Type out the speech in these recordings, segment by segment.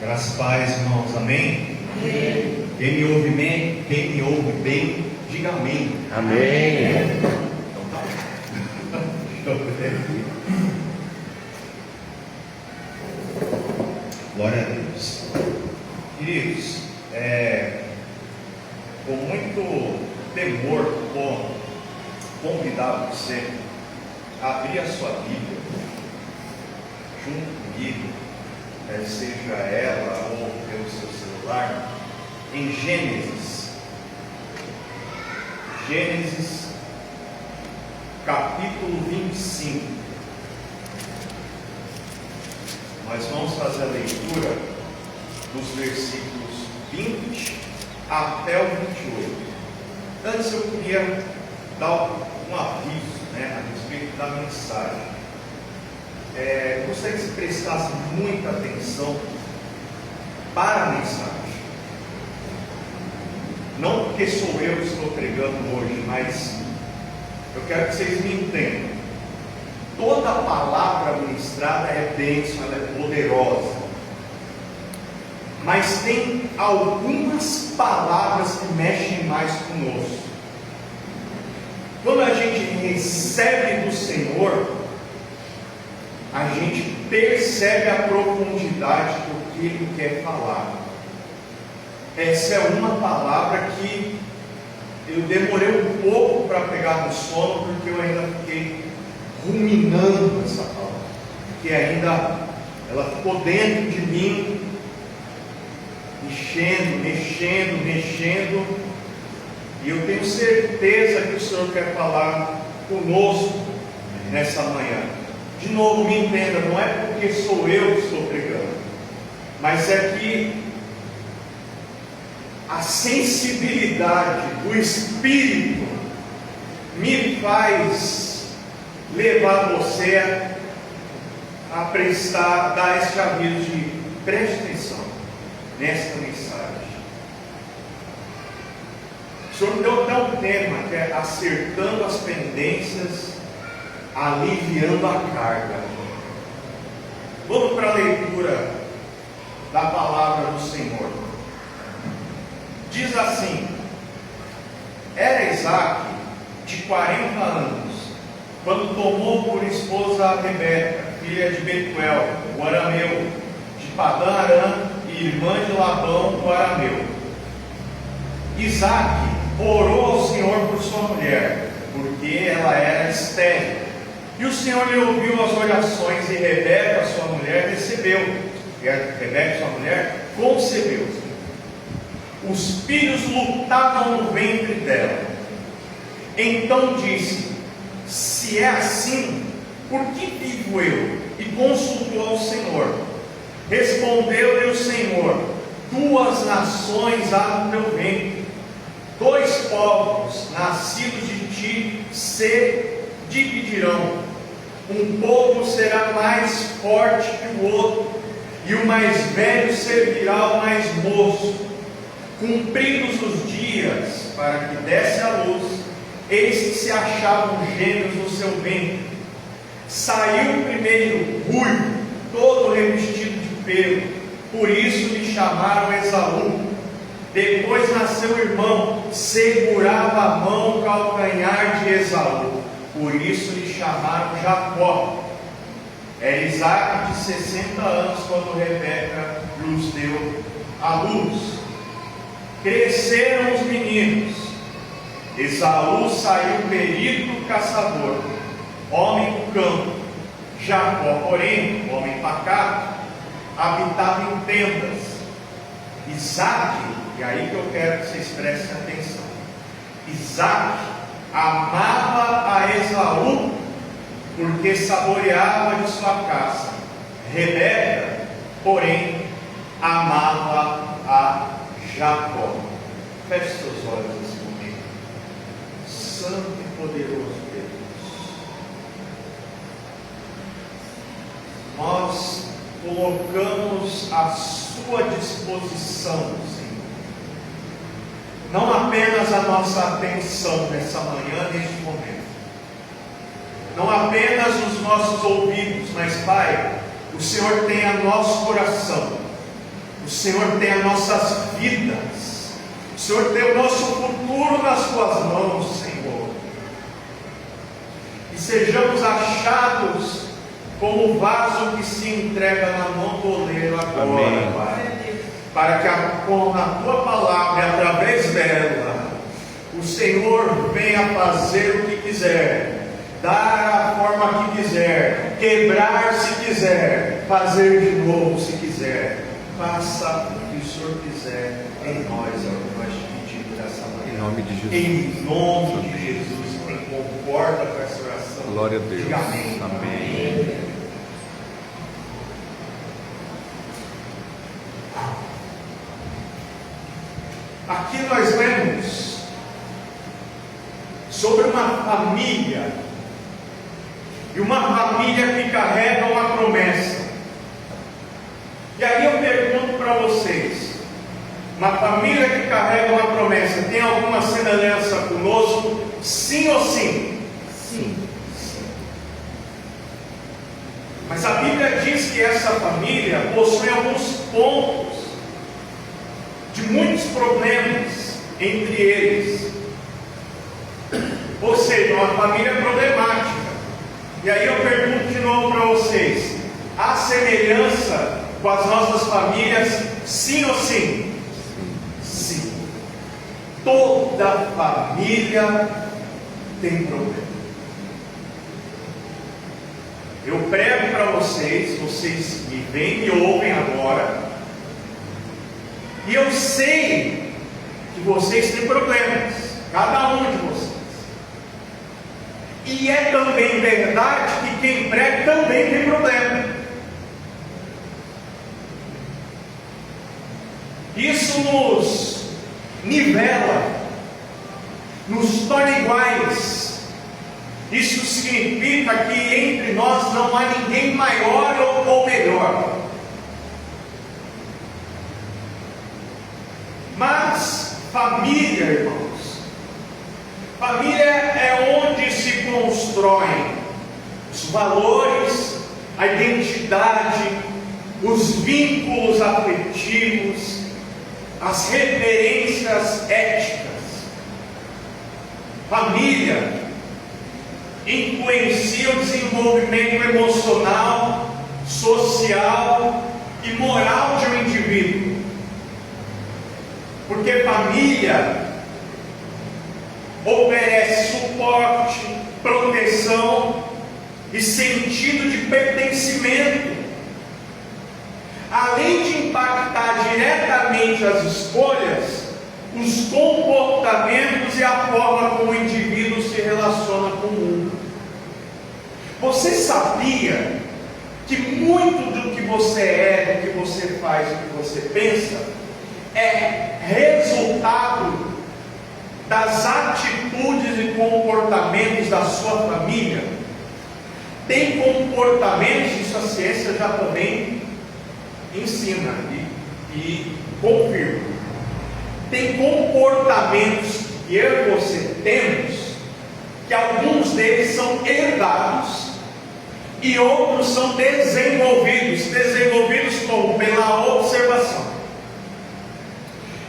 Graças a paz, irmãos, amém? Amém. Quem me ouve bem, diga amém. Amém. Então tá. Glória a Deus. Queridos, com muito temor, vou convidar você a abrir a sua Bíblia junto comigo, seja ela ou pelo seu celular, em Gênesis capítulo 25. Nós vamos fazer a leitura dos versículos 20 até o 28. Antes eu queria dar um aviso, a respeito da mensagem. Gostaria que você prestasse muita atenção para a mensagem. Não porque sou eu que estou pregando hoje, mas eu quero que vocês me entendam. Toda palavra ministrada é bênção, ela é poderosa. Mas tem algumas palavras que mexem mais conosco. Quando a gente recebe do Senhor, a gente percebe a profundidade do que Ele quer falar. Essa é uma palavra que eu demorei um pouco para pegar no sono, porque eu ainda fiquei ruminando essa palavra, porque ainda ela ficou dentro de mim, mexendo, e eu tenho certeza que o Senhor quer falar conosco nessa manhã. De novo, me entenda, não é porque sou eu que estou pregando, mas é que a sensibilidade do Espírito me faz levar você a dar este aviso de preste atenção nesta mensagem. O Senhor deu até um tema que é acertando as pendências, aliviando a carga. Vamos para a leitura da palavra do Senhor. Diz assim: era Isaac de 40 anos, quando tomou por esposa a Rebeca, filha de Betuel, o arameu, de Padã Arã, e irmã de Labão, o arameu. Isaac orou ao Senhor por sua mulher, porque ela era estéril. E o Senhor lhe ouviu as orações, e Rebeca, sua mulher, recebeu. E Rebeca, sua mulher, concebeu. Os filhos lutavam no ventre dela. Então disse: se é assim, por que vivo eu? E consultou ao Senhor. Respondeu-lhe o Senhor: 2 nações há no teu ventre, 2 povos nascidos de ti se dividirão. Um povo será mais forte que o outro, e o mais velho servirá ao mais moço. Cumpridos os dias para que desse à luz, eis que se achavam gêmeos no seu ventre. Saiu o primeiro ruivo, todo revestido de pelo, por isso lhe chamaram Esaú. Depois nasceu o irmão, segurava a mão o calcanhar de Esaú, por isso lhe chamaram Jacó. Era Isaac de 60 anos quando Rebeca lhes deu a luz. Cresceram os meninos. Esaú saiu perito caçador, homem do campo. Jacó, porém, homem pacato, habitava em tendas. Isaac, e aí que eu quero que vocês prestem atenção, Isaac amava a Esaú, porque saboreava de sua caça. Rebeca, porém, amava a Jacó. Feche seus olhos nesse momento. Santo e poderoso Deus, nós colocamos à sua disposição, Senhor, não apenas a nossa atenção nessa manhã, neste momento, não apenas os nossos ouvidos, mas, Pai, o Senhor tem a nosso coração. O Senhor tem as nossas vidas. O Senhor tem o nosso futuro nas tuas mãos, Senhor. E sejamos achados como o vaso que se entrega na mão do oleiro agora, Pai. Para que com a tua palavra e através dela, o Senhor venha fazer o que quiser, dar a forma que quiser, quebrar se quiser, fazer de novo se quiser. Faça o que o Senhor quiser em nós, é o que nós te pedimos dessa manhã. Em nome de Jesus. Em nome de Jesus. Quem concorda com essa oração, glória a Deus. Diga amém. Amém. Aqui nós lemos sobre uma família, e uma família que carrega uma promessa. E aí eu pergunto para vocês: uma família que carrega uma promessa tem alguma semelhança conosco? Sim ou sim? Sim. Mas a Bíblia diz que essa família possui alguns pontos de muitos problemas entre eles. Ou seja, uma família problemática. E aí eu pergunto de novo para vocês: há semelhança com as nossas famílias? Sim ou sim? Sim. Toda família tem problema. Eu prego para vocês, vocês me veem e ouvem agora, e eu sei que vocês têm problemas, cada um de vocês. E é também verdade que quem prega também tem problema. Isso nos nivela, nos torna iguais. Isso significa que entre nós não há ninguém maior ou melhor. Mas família, irmãos, família é onde se constroem os valores, a identidade, os vínculos afetivos, as referências éticas. Família influencia o desenvolvimento emocional, social e moral de um indivíduo. Porque família oferece suporte, proteção e sentido de pertencimento, além de impactar diretamente as escolhas, os comportamentos e a forma como o indivíduo se relaciona com o mundo. Você sabia que muito do que você é, do que você faz, do que você pensa, é resultado das atitudes e comportamentos da sua família? Tem comportamentos, isso a ciência já também ensina e confirma. Tem comportamentos que eu e você temos, que alguns deles são herdados e outros são desenvolvidos. Desenvolvidos como? Pela observação.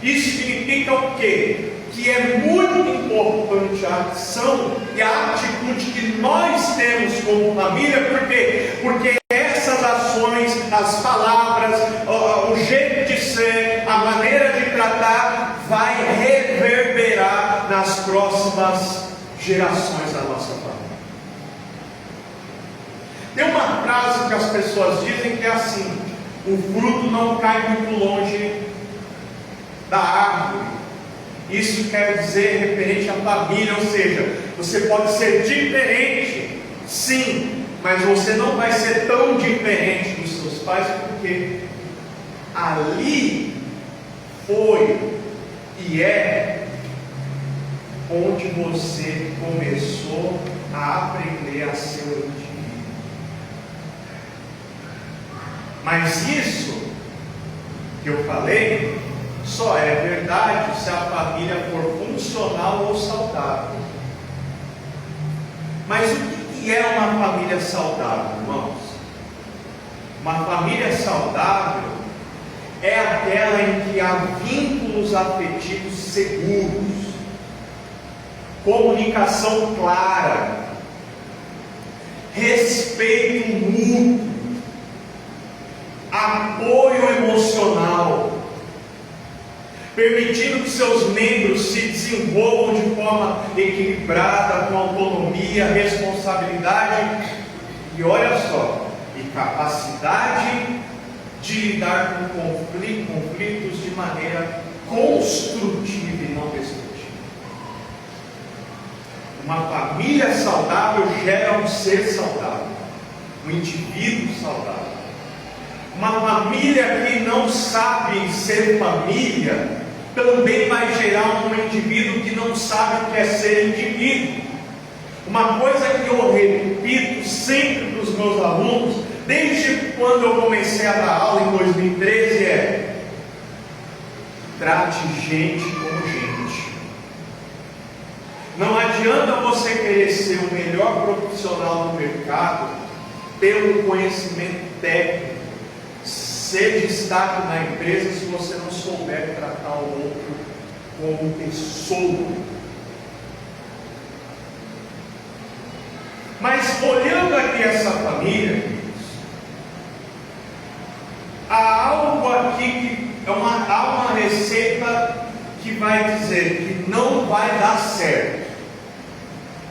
Isso significa o quê? Que é muito importante a ação e a atitude que nós temos como família. Por quê? Porque essas ações, as palavras, o jeito de ser, a maneira de tratar, vai reverberar nas próximas gerações da nossa família. Tem uma frase que as pessoas dizem que é assim: o fruto não cai muito longe da árvore. Isso quer dizer referente à família, ou seja, você pode ser diferente, sim, mas você não vai ser tão diferente dos seus pais, porque ali foi e é onde você começou a aprender a ser um indivíduo. Mas isso que eu falei só é verdade se a família for funcional ou saudável. Mas o que é uma família saudável, irmãos? Uma família saudável é aquela em que há vínculos afetivos seguros, comunicação clara, respeito mútuo, apoio emocional, permitindo que seus membros se desenvolvam de forma equilibrada, com autonomia, responsabilidade e, olha só, e capacidade de lidar com conflitos de maneira construtiva e não destrutiva. Uma família saudável gera um ser saudável, um indivíduo saudável. Uma família que não sabe ser família também vai gerar um indivíduo que não sabe o que é ser indivíduo. Uma coisa que eu repito sempre para os meus alunos, desde quando eu comecei a dar aula em 2013, é: trate gente como gente. Não adianta você querer ser o melhor profissional do mercado pelo conhecimento técnico, ser destaque na empresa, se você não souber tratar o outro como pessoa. Mas olhando aqui essa família, há algo aqui que há uma receita que vai dizer que não vai dar certo.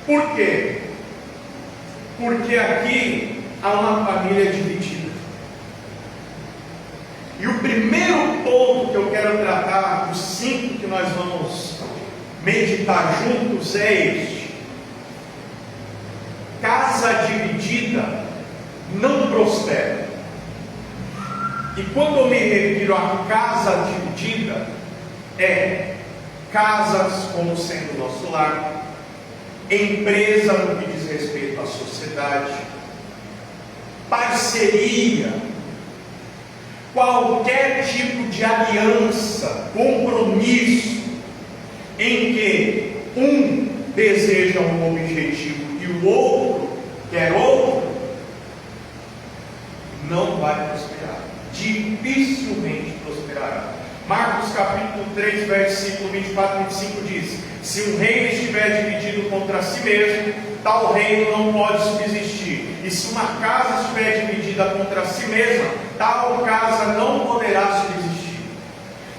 Por quê? Porque aqui há uma família dividida. E o primeiro ponto que eu quero tratar, os 5 que nós vamos meditar juntos, é este: casa dividida não prospera. E quando eu me refiro a casa dividida, é casas como sendo nosso lar, empresa no que diz respeito à sociedade, parceria, qualquer tipo de aliança, compromisso, em que um deseja um objetivo e o outro quer outro, não vai prosperar, dificilmente prosperará. Marcos capítulo 3, versículo 24 e 25 diz: se um reino estiver dividido contra si mesmo, tal reino não pode subsistir. E se uma casa estiver dividida contra si mesma, tal casa não poderá subsistir.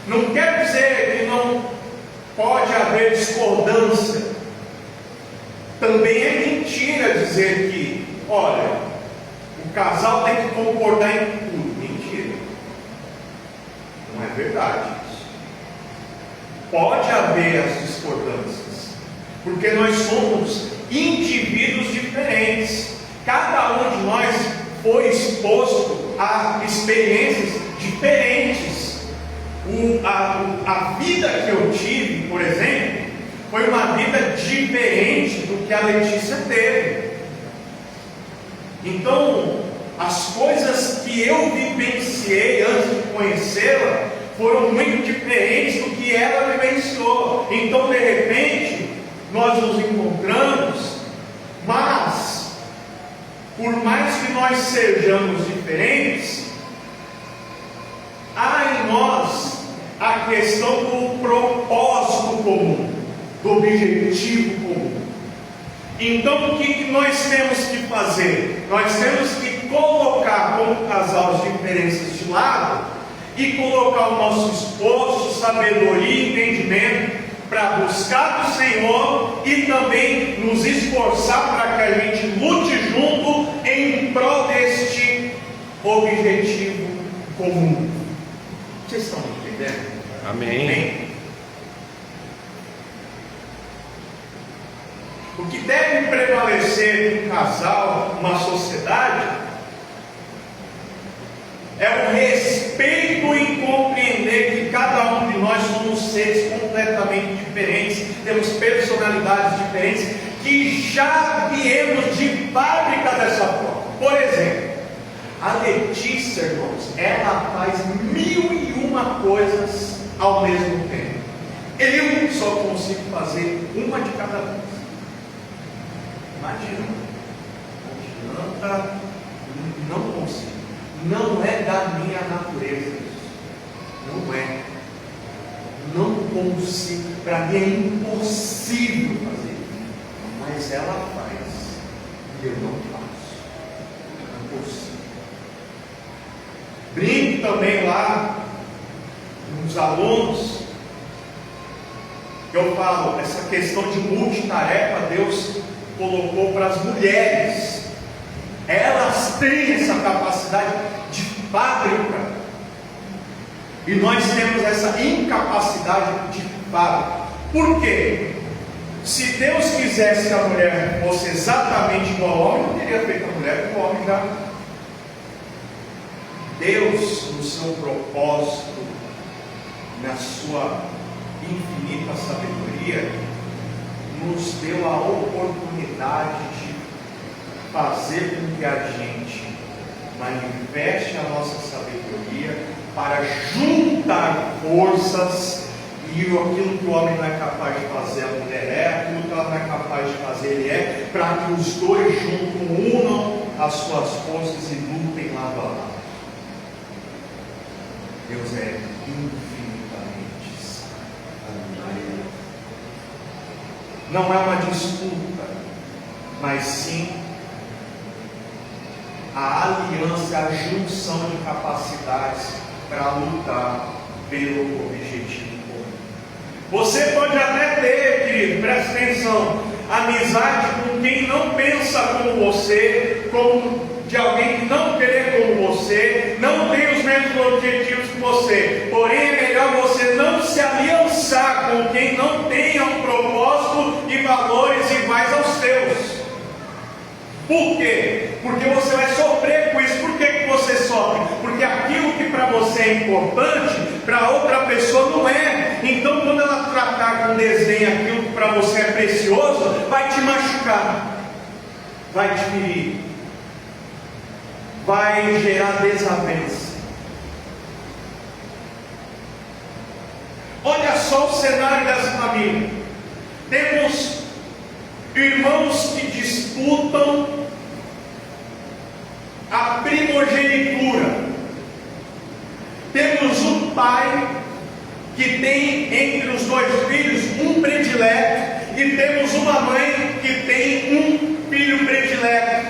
Não quer dizer que não pode haver discordância. Também é mentira dizer que, olha, o casal tem que concordar em tudo. Mentira. Não é verdade isso. Pode haver as discordâncias, porque nós somos indivíduos diferentes. Cada um de nós foi exposto a experiências diferentes. A vida que eu tive, por exemplo, foi uma vida diferente do que a Letícia teve. Então, as coisas que eu vivenciei antes de conhecê-la foram muito diferentes do que ela vivenciou. Então, de repente, nós nos encontramos, mas por mais que nós sejamos diferentes, há em nós a questão do propósito comum, do objetivo comum. Então, o que nós temos que fazer? Nós temos que colocar como casal as diferenças de lado e colocar o nosso esforço, sabedoria e entendimento para buscar do Senhor e também nos esforçar para que a gente lute junto em prol deste objetivo comum. Vocês estão entendendo? Amém. Amém. O que deve prevalecer num casal, numa sociedade, é o respeito em compreender que cada um de nós somos seres completamente diferentes, temos personalidades diferentes, que já viemos de fábrica dessa forma. Por exemplo, a Letícia, irmãos, ela faz 1001 coisas ao mesmo tempo. Eu só consigo fazer uma de cada vez. Imagina, não adianta, não consigo. Não é da minha natureza isso. impossível, para mim é impossível fazer, mas ela faz e eu não faço. É impossível. Brinco também lá com os alunos. Eu falo, essa questão de multitarefa Deus colocou para as mulheres. Elas têm essa capacidade de fábrica. E nós temos essa incapacidade de fábrica. Por quê? Se Deus quisesse que a mulher fosse exatamente igual ao homem, não teria feito a mulher como o homem já. Deus, no seu propósito, na sua infinita sabedoria, nos deu a oportunidade de fazer com que a gente manifeste a nossa sabedoria para juntar forças, e aquilo que o homem não é capaz de fazer, a mulher é, aquilo que ela não é capaz de fazer, ele é, para que os dois juntos unam as suas forças e lutem lado a lado. Deus é infinitamente sábio. Não é uma disputa, mas sim a aliança, a junção de capacidades para lutar pelo objetivo comum. Você pode até ter, querido, presta atenção, amizade com quem não pensa como você, como de alguém que não crê como você, não tem os mesmos objetivos que você. Porém, é melhor você não se aliançar com quem não tenha um propósito e valores iguais aos seus. Por quê? Porque você vai sofrer com isso. Por que você sofre? Porque aquilo que para você é importante, para outra pessoa não é. Então, quando ela tratar com desenho aquilo que para você é precioso, vai te machucar, vai te ferir, vai gerar desavença. Olha só o cenário dessa família. Temos irmãos que disputam a primogenitura. Temos um pai que tem entre os dois filhos um predileto, e temos uma mãe que tem um filho predileto,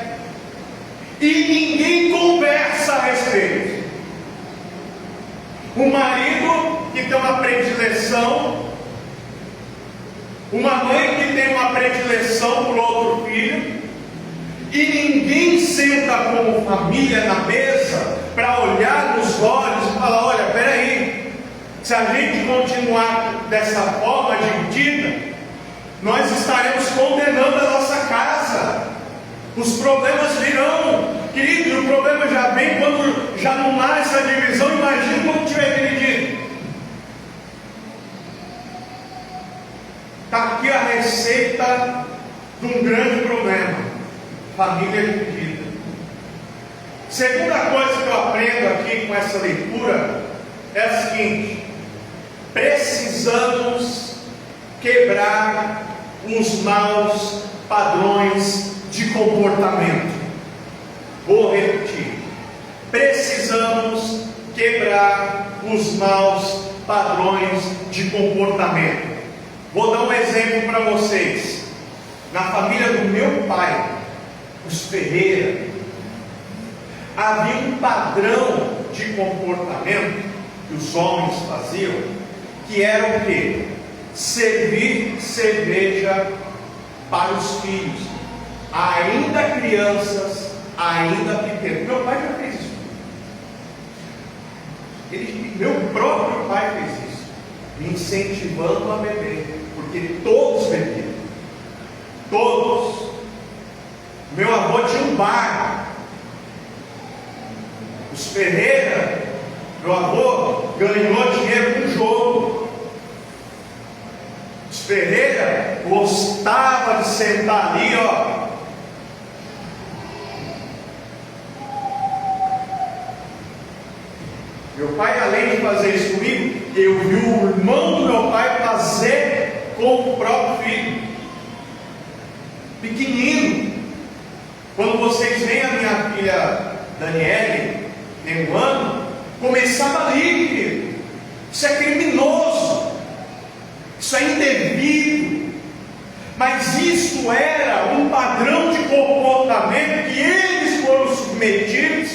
e ninguém conversa a respeito. O marido que tem uma predileção, uma mãe que tem uma predileção por outro filho, e ninguém senta como família na mesa para olhar nos olhos e falar: olha, peraí, se a gente continuar dessa forma dividida, nós estaremos condenando a nossa casa, os problemas virão. Querido, o problema já vem quando já não há essa divisão. Imagina quando estiver dividido. Está aqui a receita de um grande problema: família dividida. Segunda coisa que eu aprendo aqui com essa leitura é a seguinte: precisamos quebrar os maus padrões de comportamento. Vou repetir: precisamos quebrar os maus padrões de comportamento. Vou dar um exemplo para vocês. Na família do meu pai, os Ferreira, havia um padrão de comportamento que os homens faziam, que era o quê? Servir cerveja para os filhos, ainda crianças, ainda pequenos. Meu pai já fez isso. Meu próprio pai fez isso, me incentivando a beber, porque todos bebiam. Todos. Meu avô tinha um bar. Os Ferreira, meu avô ganhou dinheiro com jogo. Os Ferreira gostava de sentar ali, ó. Meu pai, além de fazer isso comigo, eu vi o irmão do meu pai fazer com o próprio filho, pequenino. Quando vocês veem a minha filha Daniele, tem um ano, começava ali, querido. Isso é criminoso. Mas isso era um padrão de comportamento que eles foram submetidos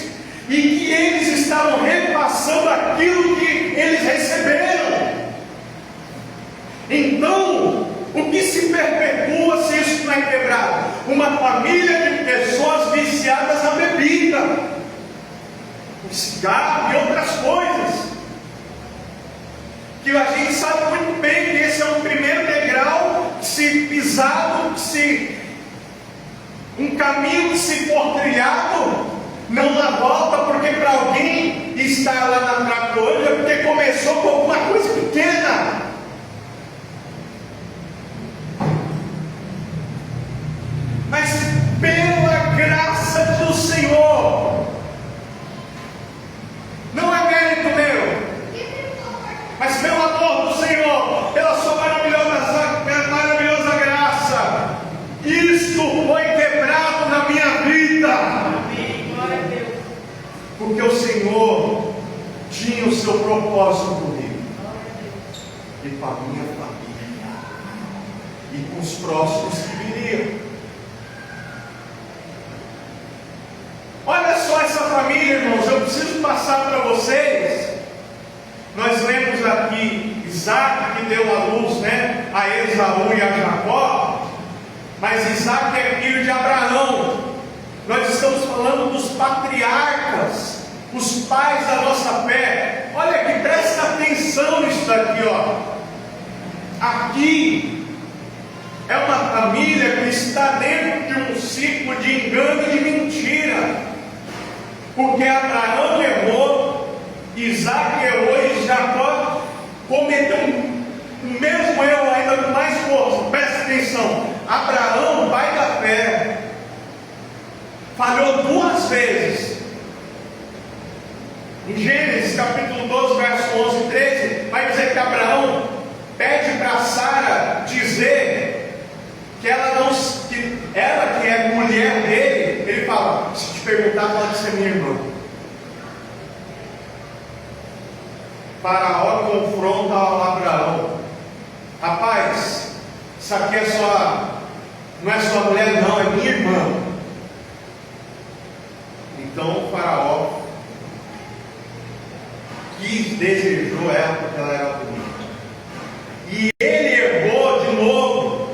e que eles estavam repassando aquilo que eles receberam. Então, o que se perpetua se isso não é quebrado? Uma família de pessoas viciadas na bebida, no cigarro e outras coisas. Que a gente sabe muito bem que esse é o primeiro degrau que se pisado, um caminho que se for trilhado, não dá volta, porque para alguém estar lá na Cracolândia é porque começou com alguma coisa pequena. Mas pela graça do Senhor, não é mérito meu, mas pelo amor do Senhor, pela sua maravilhosa graça, isto foi quebrado na minha vida. Amém. Glória a Deus. Porque o Senhor tinha o seu propósito comigo e com a minha família e com os próximos que viriam. Olha só essa família, irmãos, eu preciso passar para vocês. Nós lemos aqui Isaac que deu a luz, a Esaú e a Jacó, mas Isaac é filho de Abraão. Nós estamos falando dos patriarcas, os pais da nossa fé. Olha aqui, presta atenção nisso daqui, ó. Aqui é uma família que está dentro de um ciclo de engano e de mentira. Porque Abraão errou, Isaac errou e Jacó cometeu o mesmo erro ainda com mais força. Presta atenção, Abraão, pai da fé, falhou 2 vezes. Em Gênesis capítulo 12, verso 11 e 13, vai dizer que Abraão pede para Sara dizer que ela que é mulher dele. Ele fala: se te perguntar, pode ser minha irmã. Faraó confronta Abraão: rapaz, isso aqui não é sua mulher, não, é minha irmã. Então o Faraó desejou ela porque ela era bonita. E ele errou de novo.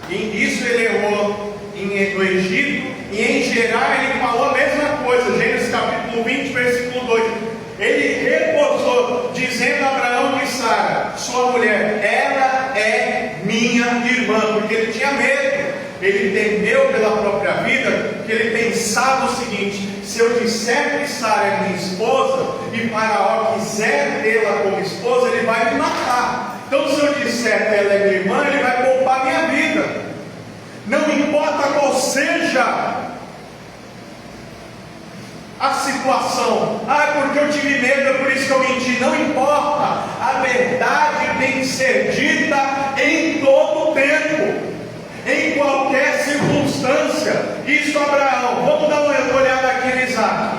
Isso ele errou no Egito, e em Gerar ele falou a mesma coisa. Gênesis capítulo 20, versículo 2. Ele reposou, dizendo a Abraão e Sara, sua mulher, ela é minha irmã, porque ele tinha medo. Ele temeu pela própria vida, porque ele pensava o seguinte: se eu disser que Sara é minha esposa e Faraó quiser tê-la como esposa, ele vai me matar. Então, se eu disser que ela é minha irmã, ele vai poupar minha vida. Não importa qual seja a situação. É porque eu tive medo, é por isso que eu menti. Não importa. A verdade tem que ser dita em todo o tempo, em qualquer circunstância. Isso, Abraão. Vamos dar uma olhada aqui em Isaac.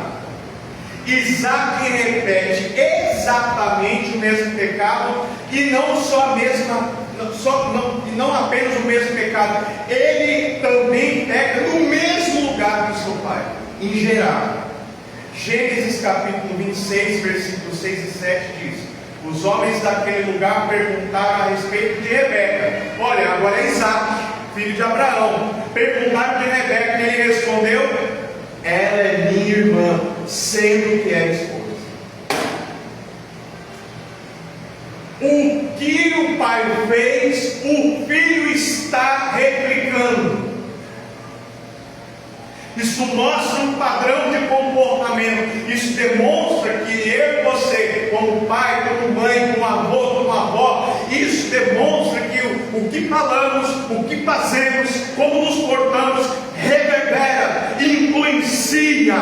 Isaac repete exatamente o mesmo pecado, e não apenas o mesmo pecado, ele também peca no mesmo lugar que seu pai, em Gerar. Gênesis capítulo 26, versículos 6 e 7 diz: os homens daquele lugar perguntaram a respeito de Rebeca. Olha, agora é Isaac, filho de Abraão. Perguntaram de Rebeca, e ele respondeu: ela é minha irmã, sendo que é esposa. O que o pai fez, o filho está replicando. Isso mostra um padrão de comportamento. Isso demonstra que eu e você, como pai, como mãe, como avô, como avó, isso demonstra que o que falamos, o que fazemos, como nos portamos, reverbera, influencia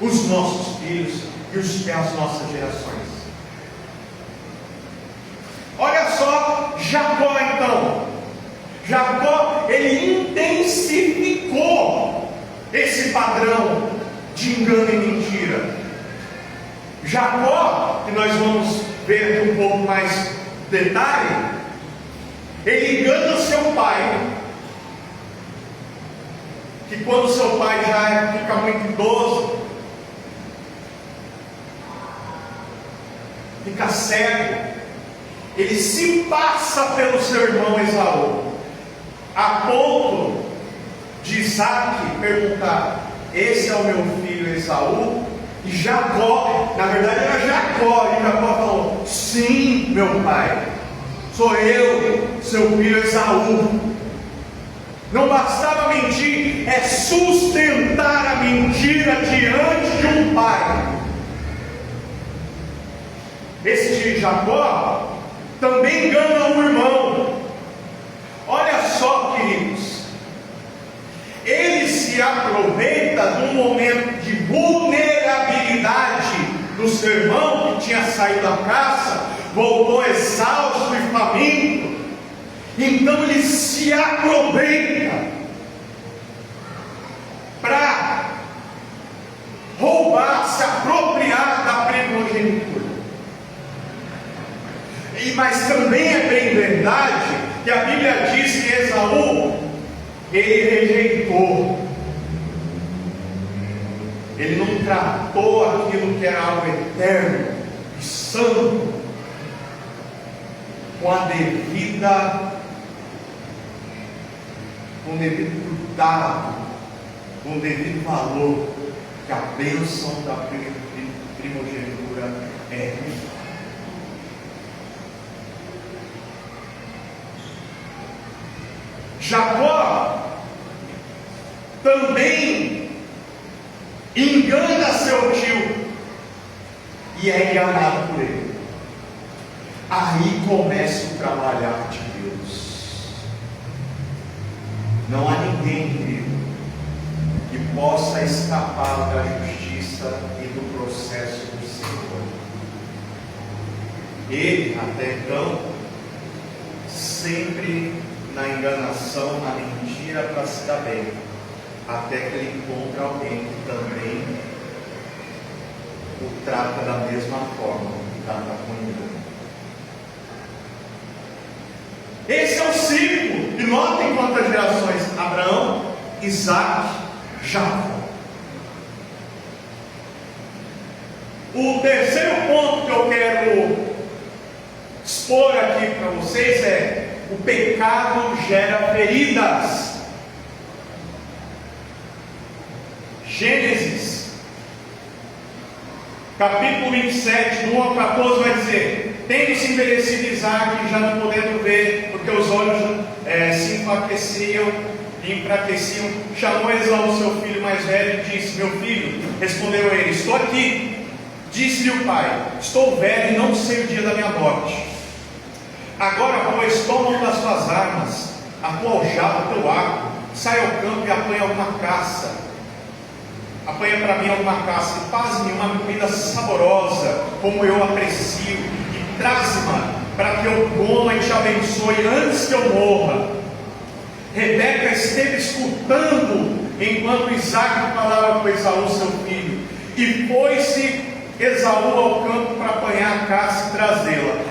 os nossos filhos e as nossas gerações. Olha só Jacó então. Jacó, ele intensificou esse padrão de engano e mentira. Jacó, que nós vamos ver um pouco mais Detalhe, ele engana seu pai, que quando seu pai já fica muito idoso, fica cego, ele se passa pelo seu irmão Esaú, a ponto de Isaac perguntar: esse é o meu filho Esaú? E Jacó, na verdade era Jacó, e Jacó falou: sim, meu pai, sou eu, seu filho Esaú. Não bastava mentir, é sustentar a mentira diante de um pai. Esse Jacó também engana um irmão. Olha só, queridos, ele se aproveita de um momento de vulnerabilidade do seu irmão, que tinha saído da caça, voltou exausto e faminto. Então ele se aproveita para roubar, se apropriar da primogenitura. Mas também é bem verdade que a Bíblia diz que Esaú, ele rejeitou, ele não tratou aquilo que era algo eterno e santo com a devida, com o devido cuidado, com o devido valor, que a bênção da primogenitura é. Jacó também engana seu tio e é enganado por ele. Aí começa o trabalhar de Deus. Não há ninguém, querido, que possa escapar da justiça e do processo do Senhor. Ele, até então, sempre na enganação, na mentira, para se dar bem, até que ele encontra alguém que também o trata da mesma forma, que trata com engano. Esse é o ciclo. E notem quantas gerações: Abraão, Isaac, Jacó. O terceiro ponto que eu quero expor aqui para vocês é: o pecado gera feridas. Gênesis, capítulo 27, do 1 ao 14, vai dizer: tendo-se envelhecido Isaac, já não podendo ver, porque os olhos se enfraqueciam, chamou Esaú, seu filho mais velho, e disse: meu filho. Respondeu ele: estou aqui. Disse-lhe o pai: estou velho e não sei o dia da minha morte. Agora, pois, toma uma das tuas armas, a tua aljava, o teu arco, sai ao campo e apanha alguma caça. Apanha para mim alguma caça e faz-me uma comida saborosa, como eu aprecio, e traz-me para que eu coma e te abençoe antes que eu morra. Rebeca esteve escutando enquanto Isaac falava com Esaú, seu filho, e foi-se Esaú ao campo para apanhar a caça e trazê-la.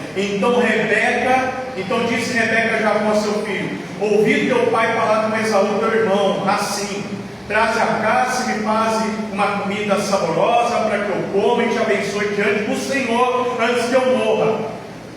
Então disse Rebeca a Jacó, seu filho: ouvi teu pai falar com Esaú, teu irmão, assim: traz a caça e me faz uma comida saborosa para que eu coma e te abençoe diante do Senhor antes que eu morra.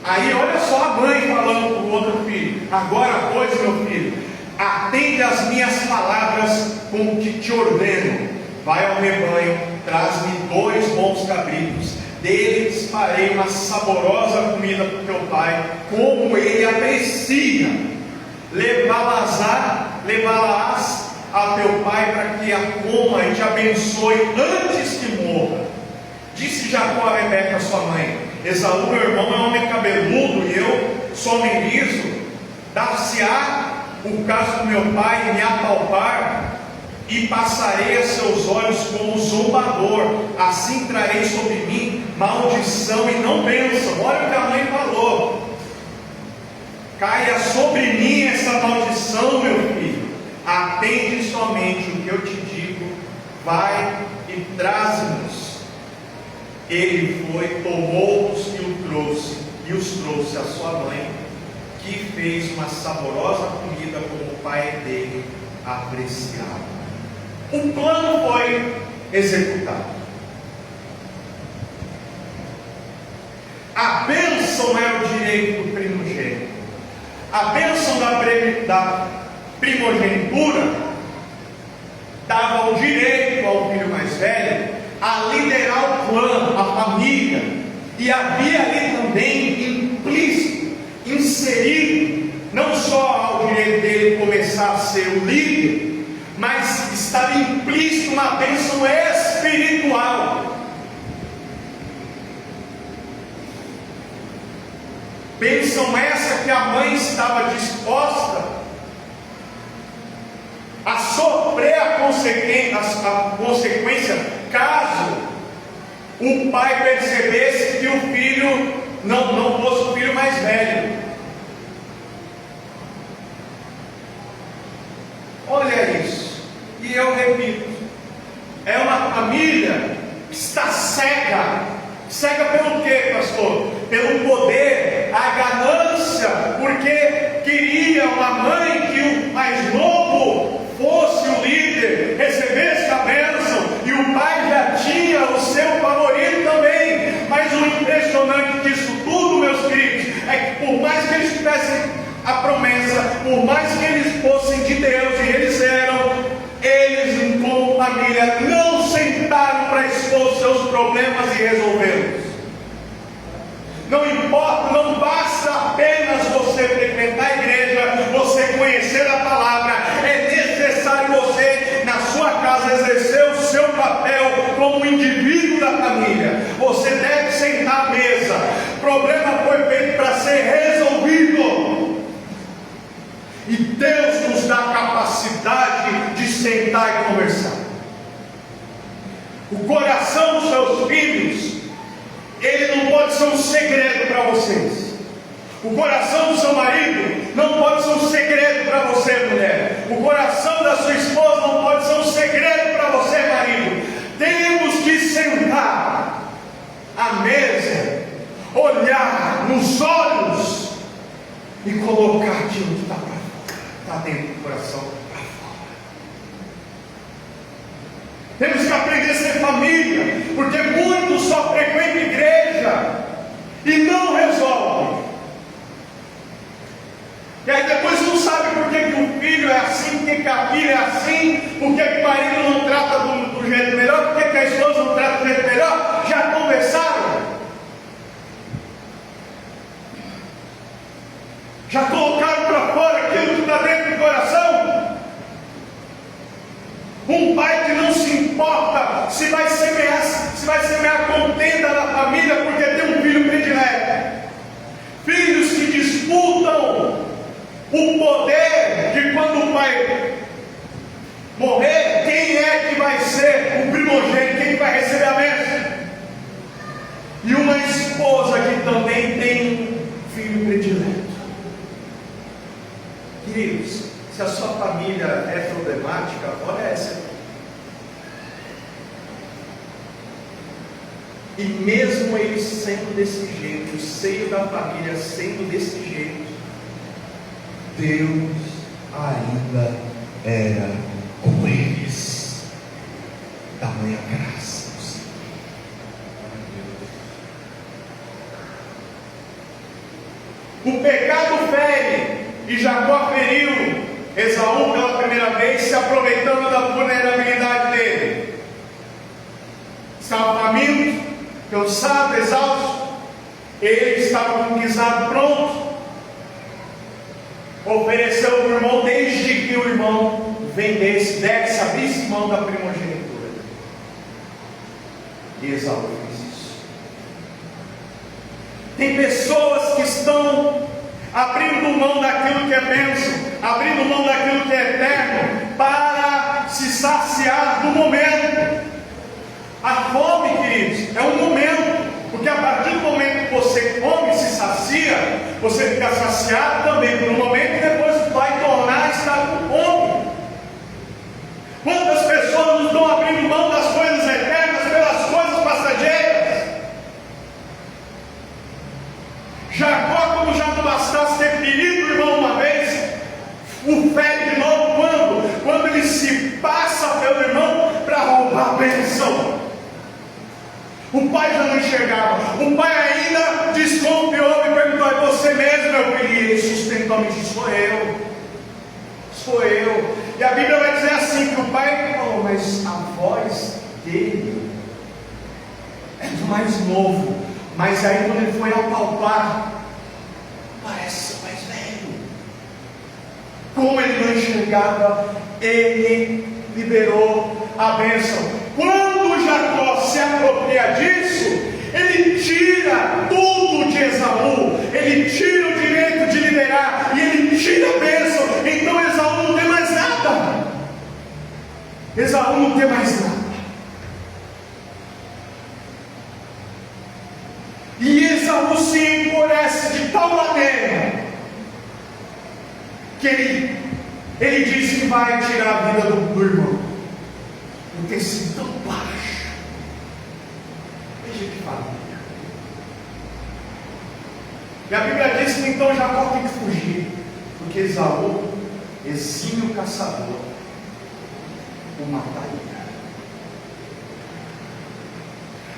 Aí olha só a mãe falando para o outro filho: agora, pois, meu filho, atende às minhas palavras com o que te ordeno. Vai ao rebanho, traz-me 2 bons cabritos, deles farei uma saborosa comida para o teu pai, como ele aprecia. Levá-las a teu pai para que a coma e te abençoe antes que morra. Disse Jacó a Rebeca, sua mãe: Esaú, meu irmão, é um homem cabeludo e eu sou homem liso. Dar-se-á o caso do meu pai me apalpar, e passarei a seus olhos como zombador, assim trarei sobre mim maldição e não bênção. Olha o que a mãe falou: caia sobre mim essa maldição, meu filho. Atende somente o que eu te digo, vai e traze-nos. Ele foi, tomou-os e o trouxe, e e os trouxe à sua mãe, que fez uma saborosa comida como o pai dele apreciava. O plano foi executado. A bênção era o direito do primogênito. A bênção da primogenitura dava o direito ao filho mais velho a liderar o clã, a família. E havia ali também implícito, inserido, não só ao direito dele começar a ser o líder, mas estava implícito uma bênção espiritual. Bênção essa que a mãe estava disposta a sofrer a consequência caso o pai percebesse que o filho não fosse o filho mais velho. Olha isso, e eu repito, é uma família que está cega. Cega pelo quê, pastor? Pelo poder, a ganância, porque queria uma mãe que o mais novo fosse o líder, recebesse a bênção, e o pai já tinha o seu favorito também. Mas o impressionante disso tudo, meus queridos, é que por mais que eles tivessem a promessa, por mais que eles fossem de Deus, e eles eram, eles como família não sentaram para expor seus problemas e resolvê-los. Não importa, não basta apenas você frequentar a igreja, você conhecer a palavra, é necessário você, na sua casa, exercer o seu papel como indivíduo da família. Você deve sentar à mesa. O problema foi feito para ser resolvido. E Deus nos dá a capacidade de sentar e conversar. O coração dos seus filhos, ele não pode ser um segredo para vocês. O coração do seu marido não pode ser um segredo para você, mulher. O coração da sua esposa não pode ser um segredo para você, marido. Temos que sentar à mesa, olhar nos olhos e colocar aquilo que está dentro do coração para fora. Temos que aprender a ser família, porque muitos só frequentam igreja e não resolvem. E aí depois não sabe por que o filho é assim, por que a filha é assim, por que o marido não trata do jeito melhor, por que a esposa não trata do jeito melhor. Já conversaram? Já colocaram para fora aquilo que está dentro do coração? Um pai que não se importa se vai semear contenda na família porque tem um filho predileto. Filhos que disputam o poder de quando o pai morrer, quem é que vai ser o primogênito, quem vai receber a bênção? E uma esposa que também tem um filho predileto. Queridos, se a sua família é problemática, olha essa aqui. E mesmo eles sendo desse jeito, o seio da família sendo desse jeito, Deus ainda era com eles. Tamanha graça do Senhor. O pecado fere, e Jacó feriu Esaú pela primeira vez, se aproveitando da vulnerabilidade dele. Estava faminto, cansado, exausto. Ele estava com o guisado pronto. Ofereceu para o irmão desde que o irmão desse, abrisse mão da primogenitura. E Esaú fez isso. Tem pessoas que estão abrindo mão daquilo que é bênção, abrindo mão daquilo que é eterno, para se saciar do momento. A fome, queridos, é um momento, porque a partir do momento que você come e se sacia, você fica saciado também por um momento e depois vai tornar a estar com fome. Quantas pessoas não estão abrindo mão das coisas eternas pelas coisas passageiras? Já a bênção. O pai já não enxergava. O pai ainda desconfiou e perguntou: é você mesmo, meu filho? E ele sustentou-me: sou eu. Sou eu. E a Bíblia vai dizer assim: que o pai falou, mas a voz dele é do mais novo. Mas aí quando ele foi apalpar, parece ser mais velho. Como ele não enxergava, ele liberou a bênção. Quando Jacó se apropria disso, ele tira tudo de Esaú, ele tira o direito de liberar, e ele tira a bênção. Então Esaú não tem mais nada. Esaú não tem mais nada. E Esaú se enfurece de tal maneira que ele diz que vai tirar a vida do irmão, por ter sido tão baixo. Veja que família. E a Bíblia diz que então Jacó tem que fugir, porque Esaú, exímio caçador, o mataria.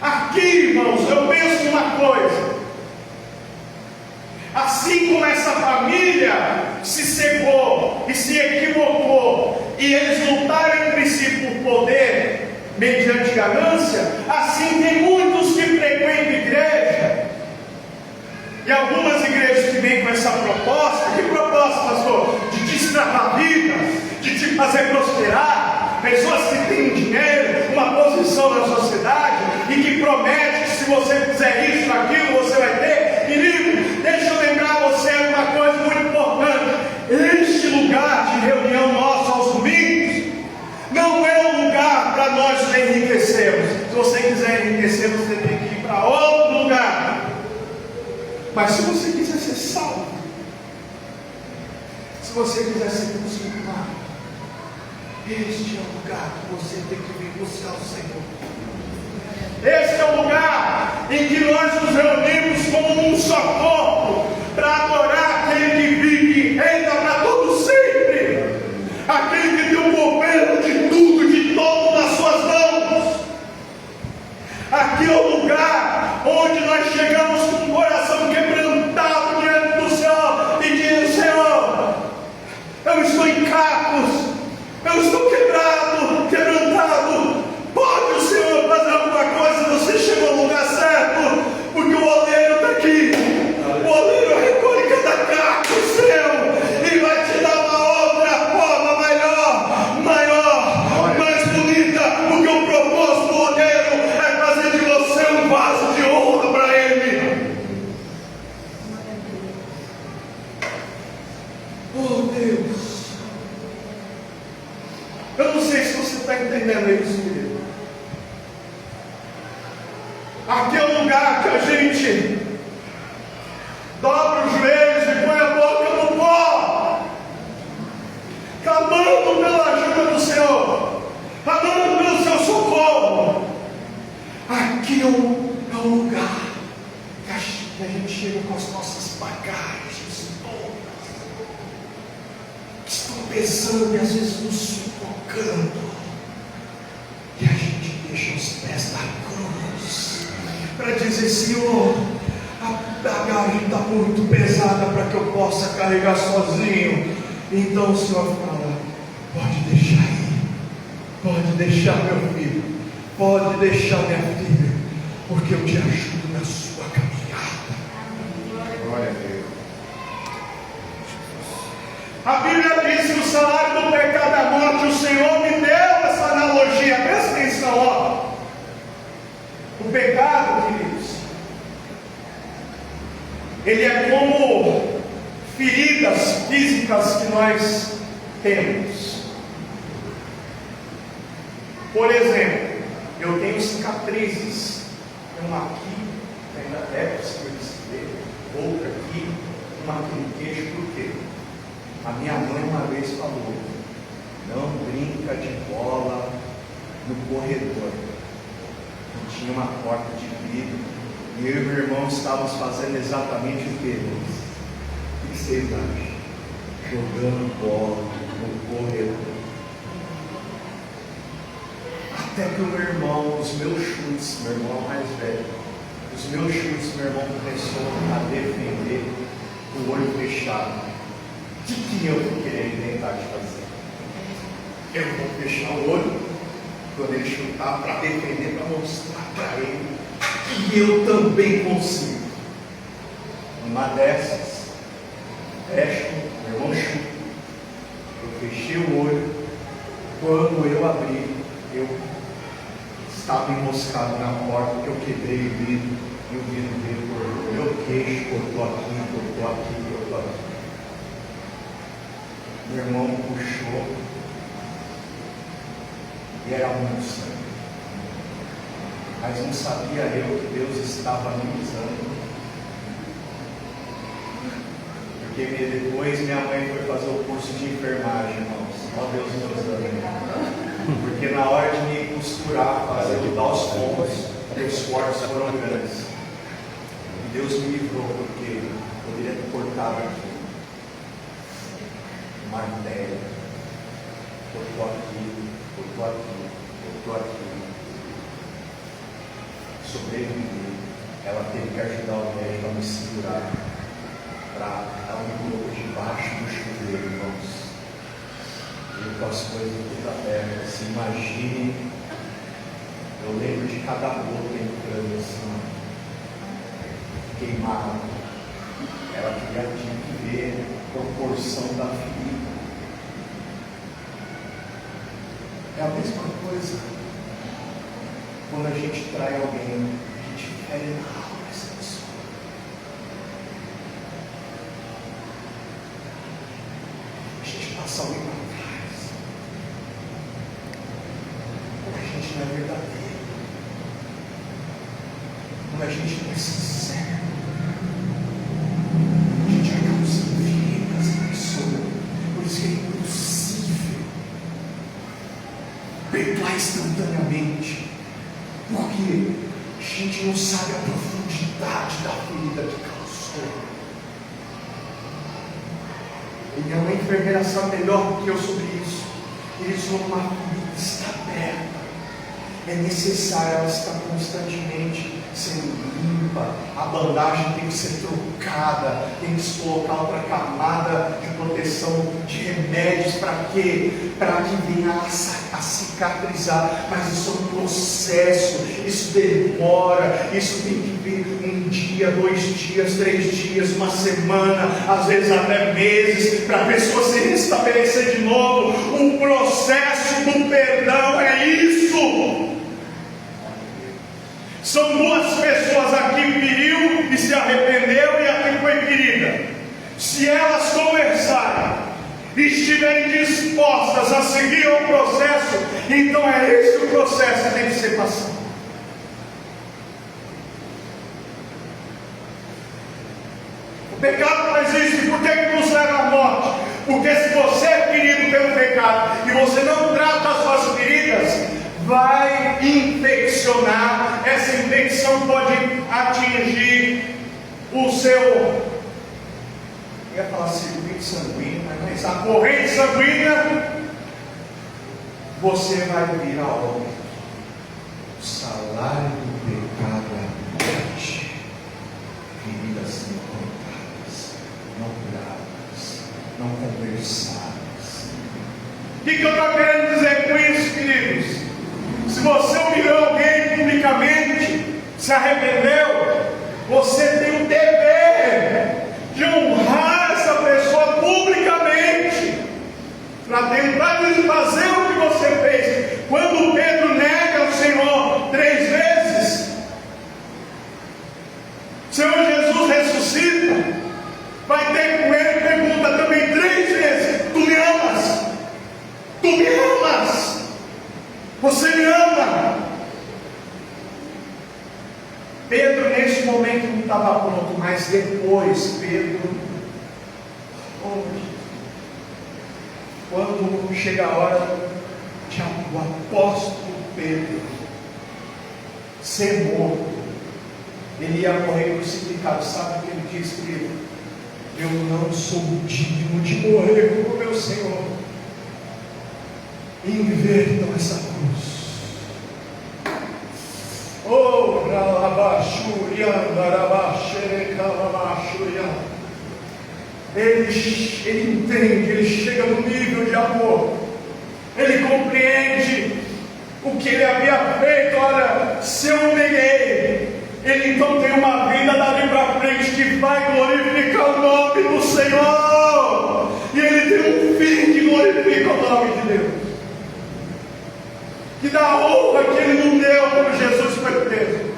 Aqui, irmãos, eu penso uma coisa: assim como essa família se cegou e se equivocou, e eles lutaram entre si por poder mediante ganância, assim tem muitos que frequentam igreja, e algumas igrejas que vêm com essa proposta. Que proposta, pastor? De destravar vidas, de te fazer prosperar. Pessoas que têm dinheiro, uma posição na sociedade, e que promete que se você fizer isso, aquilo, você vai ter. Querido, deixa eu lembrar você uma coisa muito importante: este lugar de reunião nosso aos domingos não é um lugar para nós nos enriquecermos. Se você quiser enriquecer, você tem que ir para outro lugar. Mas se você quiser ser salvo, se você quiser ser transformado, este é o lugar que você tem que vir buscar o Senhor. Este é o lugar em que nós nos reunimos como um só corpo, para adorar aquele que vive e reina para todo sempre, aquele que tem o governo de tudo, de todo nas suas mãos. Aqui é o lugar onde nós chegamos com o coração quebrantado diante do Senhor e diz: Senhor, eu estou em cacos, eu estou quebrado, quebrantado. Pode o Senhor fazer alguma coisa? Você chegou no lugar certo, porque o oleiro está aqui. O oleiro recolhe cada caco seu e vai te dar uma outra forma maior, mais bonita, porque o propósito do oleiro é fazer de você um vaso de honra para Ele. Oh Deus, eu não sei se você está entendendo isso, querido. Aqui é o lugar que a gente dobra os joelhos e põe a boca no pó, clamando pela ajuda do Senhor, clamando pelo seu socorro. Aqui é o lugar que a gente chega com as nossas bagagens todas, que estão pesando e às vezes nos sufocando, e a gente deixa os pés na cruz para dizer: Senhor, a bagagem está muito pesada para que eu possa carregar sozinho. Então o Senhor fala: pode deixar aí, pode deixar meu filho, pode deixar minha filha, porque eu te ajudo na sua caminhada. Glória a Deus. A Bíblia diz que o salário do pecado é a morte. O Senhor me deu essa analogia, presta atenção, ó. O pecado, queridos, ele é como feridas físicas que nós temos. Por exemplo, eu tenho cicatrizes, uma aqui, ainda deve ser outra aqui, uma aqui no queixo. Por quê? A minha mãe uma vez falou: não brinca de bola no corredor. E tinha uma porta de vidro, e eu e meu irmão estávamos fazendo exatamente o que? O que vocês acham? Jogando bola no corredor. Até que o meu irmão, os meus chutes, meu irmão mais velho, os meus chutes, meu irmão começou a defender com o olho fechado. O que eu vou querer inventar de fazer? Eu vou fechar o olho quando ele chutar para defender, para mostrar para ele que eu também consigo. Uma dessas, fecho, meu irmão chuta. Eu fechei o olho. Quando eu abri, eu estava enroscado na porta, que eu quebrei o vidro, e o vidro veio por meu queixo, cortou aqui, cortou aqui, cortou aqui. Meu irmão me puxou, e era muito sangue. Mas não sabia eu que Deus estava me usando. Porque depois minha mãe foi fazer o curso de enfermagem, irmãos. Ó Deus me usando. Porque na hora de me costurar, fazer mudar os pontos, meus cortes foram grandes. E Deus me livrou, porque poderia ter cortado aqui. Uma artéria. Cortou aqui, cortou aqui, cortou aqui. Sobrevivi. Ela teve que ajudar o médico a me segurar. Ela me colocou debaixo do chuveiro, irmãos. E com as coisas tudo abertas. Se imagine, eu lembro de cada gota entrando assim, queimada. Ela tinha que ver a proporção da ferida. É a mesma coisa quando a gente trai alguém, a gente fere na alma essa pessoa. A gente passa alguém para trás. Quando a gente não é verdadeiro. Quando a gente não é sincero. A gente vai causando feridas na pessoa. Por isso que é impossível perdoar instantaneamente. Porque a gente não sabe a profundidade da ferida que causou. E minha mãe enfermeira sabe melhor do que eu sobre isso. Eles vão uma ferida está aberta. É necessário ela estar constantemente sendo limpa. A bandagem tem que ser trocada. Tem que se colocar outra camada de proteção, de remédios. Para quê? Para que venha a cicatrizar. Mas isso é um processo. Isso demora. Isso tem que vir 1 dia, 2 dias, 3 dias, uma semana, às vezes até meses, para a pessoa se restabelecer de novo. O processo do perdão é isso. São 2 pessoas aqui feriu e se arrependeu, e aqui foi ferida. Se elas conversarem e estiverem dispostas a seguir o processo, então é esse o processo que tem que ser passado. O pecado não existe. Por que nos leva à morte? Porque se você é ferido pelo pecado e você não trata as suas feridas, vai infeccionar. Essa infecção pode atingir o seu, eu ia falar circuito sanguíneo, mas a corrente sanguínea. Você vai vir a óbito. O salário do pecado é a morte. Feridas não contadas, não curadas, não conversadas. O que eu estou querendo dizer com isso, queridos? Se você humilhou alguém publicamente, se arrependeu, você tem o dever de honrar essa pessoa publicamente, para tentar desfazer o que você fez. Quando Pedro nega o Senhor 3 vezes, o Senhor Jesus ressuscita, vai ter com ele e pergunta também 3 vezes: tu me amas? Tu me amas? Você me ama? Pedro nesse momento não estava pronto, mas depois Pedro, quando chega a hora de o apóstolo Pedro ser morto, ele ia morrer crucificado. Sabe o que ele diz, querido? Eu não sou digno de morrer como meu Senhor. Invertam essa cruz. Ele entende, ele chega no nível de amor, ele compreende o que ele havia feito. Olha, se eu neguei, ele então tem uma vida dali para frente que vai glorificar o nome do Senhor, e ele tem um fim que glorifica o nome de Deus, que dá honra que ele não deu quando Jesus foi preso.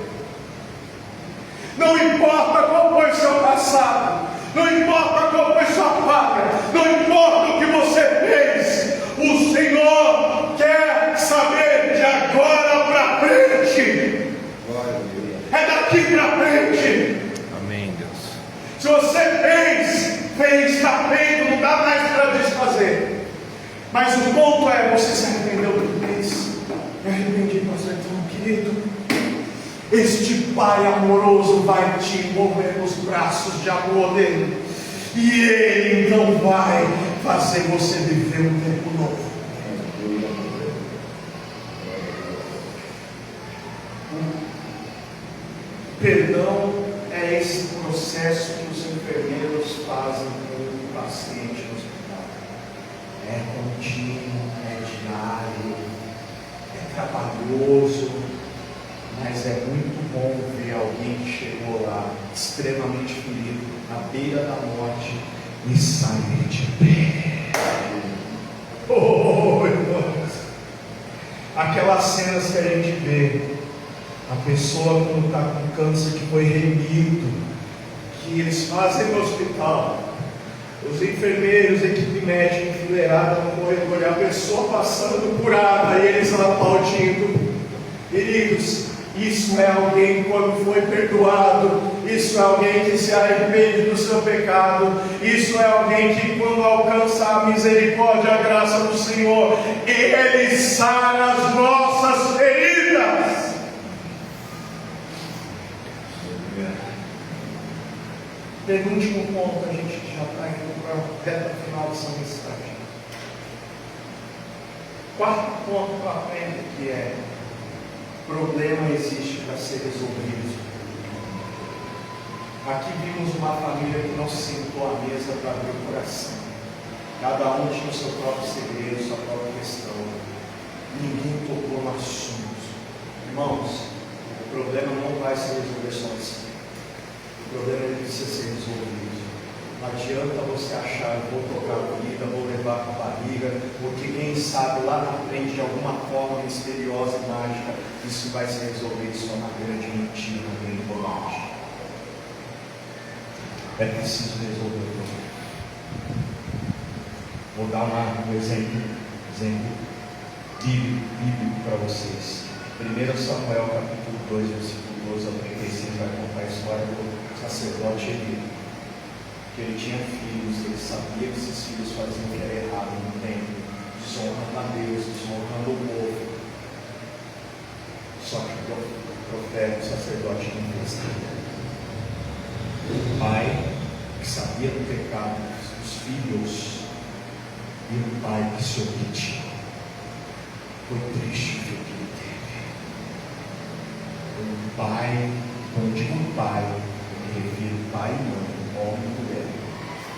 Não importa qual foi o seu passado, não importa qual foi sua falha, não importa o que você fez, o Senhor quer saber de agora para frente. É daqui para frente. Amém, Deus. Se você fez, está feito, não dá mais para desfazer. Mas o ponto é, você se arrependeu do que fez? Me arrependi, pastor, então, querido. Este Pai amoroso vai te envolver nos braços de amor dele, e ele então vai fazer você viver um tempo novo. Perdão é esse processo que os enfermeiros fazem com o paciente no hospital. É contínuo, é diário, é trabalhoso, mas é muito bom ver alguém que chegou lá extremamente ferido, à beira da morte, e sair de pé. Oh, irmãos, aquelas cenas que a gente vê, a pessoa quando está com câncer que foi remido, que eles fazem no hospital, os enfermeiros, a equipe médica enfileirada no corredor, a pessoa passando curada, e eles lá aplaudindo. Queridos, isso é alguém quando foi perdoado, isso é alguém que se arrepende do seu pecado, isso é alguém que quando alcança a misericórdia, a graça do Senhor, Ele sara as nossas feridas. Penúltimo ponto, a gente já está indo para a reta final dessa mensagem. Quarto ponto para aprender, que é: problema existe para ser resolvido. Aqui vimos uma família que não se sentou à mesa para abrir o coração. Cada um tinha o seu próprio segredo, sua própria questão. Ninguém tocou no assunto. Irmãos, o problema não vai se resolver só assim. O problema ele precisa ser resolvido. Não adianta você achar, vou tocar a vida, vou levar para a barriga, porque quem sabe lá na frente, de alguma forma misteriosa e mágica, isso vai se resolver de sua maneira de mentira, bem volante. É preciso resolver o problema. Vou dar um exemplo bíblico para vocês. 1 Samuel capítulo 2, versículo 12 ao 35, vai contar a história do sacerdote Eli. Que ele tinha filhos, ele sabia que esses filhos faziam o que era errado no templo, desonrando a Deus, desonrando o povo. Só que o profeta, o sacerdote, não fez nada. O pai que sabia do pecado dos filhos, e o pai que se omitiu. Foi triste o que ele teve. O pai, quando eu digo pai, eu me refiro pai e mãe, homem e mulher.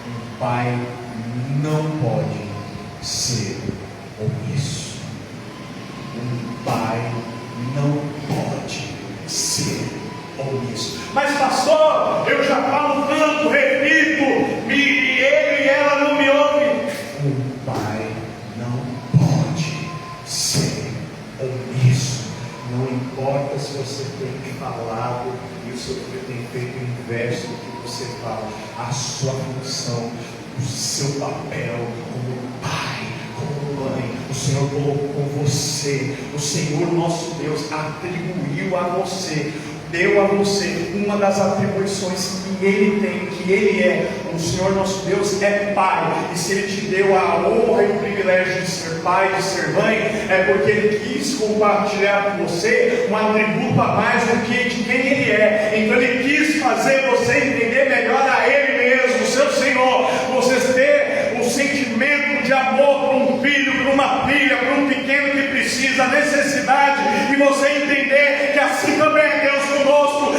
Um pai não pode ser omisso. Um pai não pode ser omisso. Mas pastor, eu já falo tanto, repito, e ele e ela não me ouvem. Um pai não pode ser omisso. Não importa se você tem falado e o seu filho tem feito o inverso do que você fala. A sua função, o seu papel como pai, como mãe, o Senhor colocou com você. O Senhor nosso Deus atribuiu a você, deu a você uma das atribuições que Ele tem, que Ele é. O Senhor nosso Deus é Pai, e se Ele te deu a honra e o privilégio de ser pai, de ser mãe, é porque Ele quis compartilhar com você um atributo a mais do que de quem Ele é. Então Ele quis fazer você entender melhor a Ele mesmo, o seu Senhor, você ter o sentimento de amor por um filho, por uma filha, por um pequeno que precisa, a necessidade, e você entender que assim também é Deus conosco.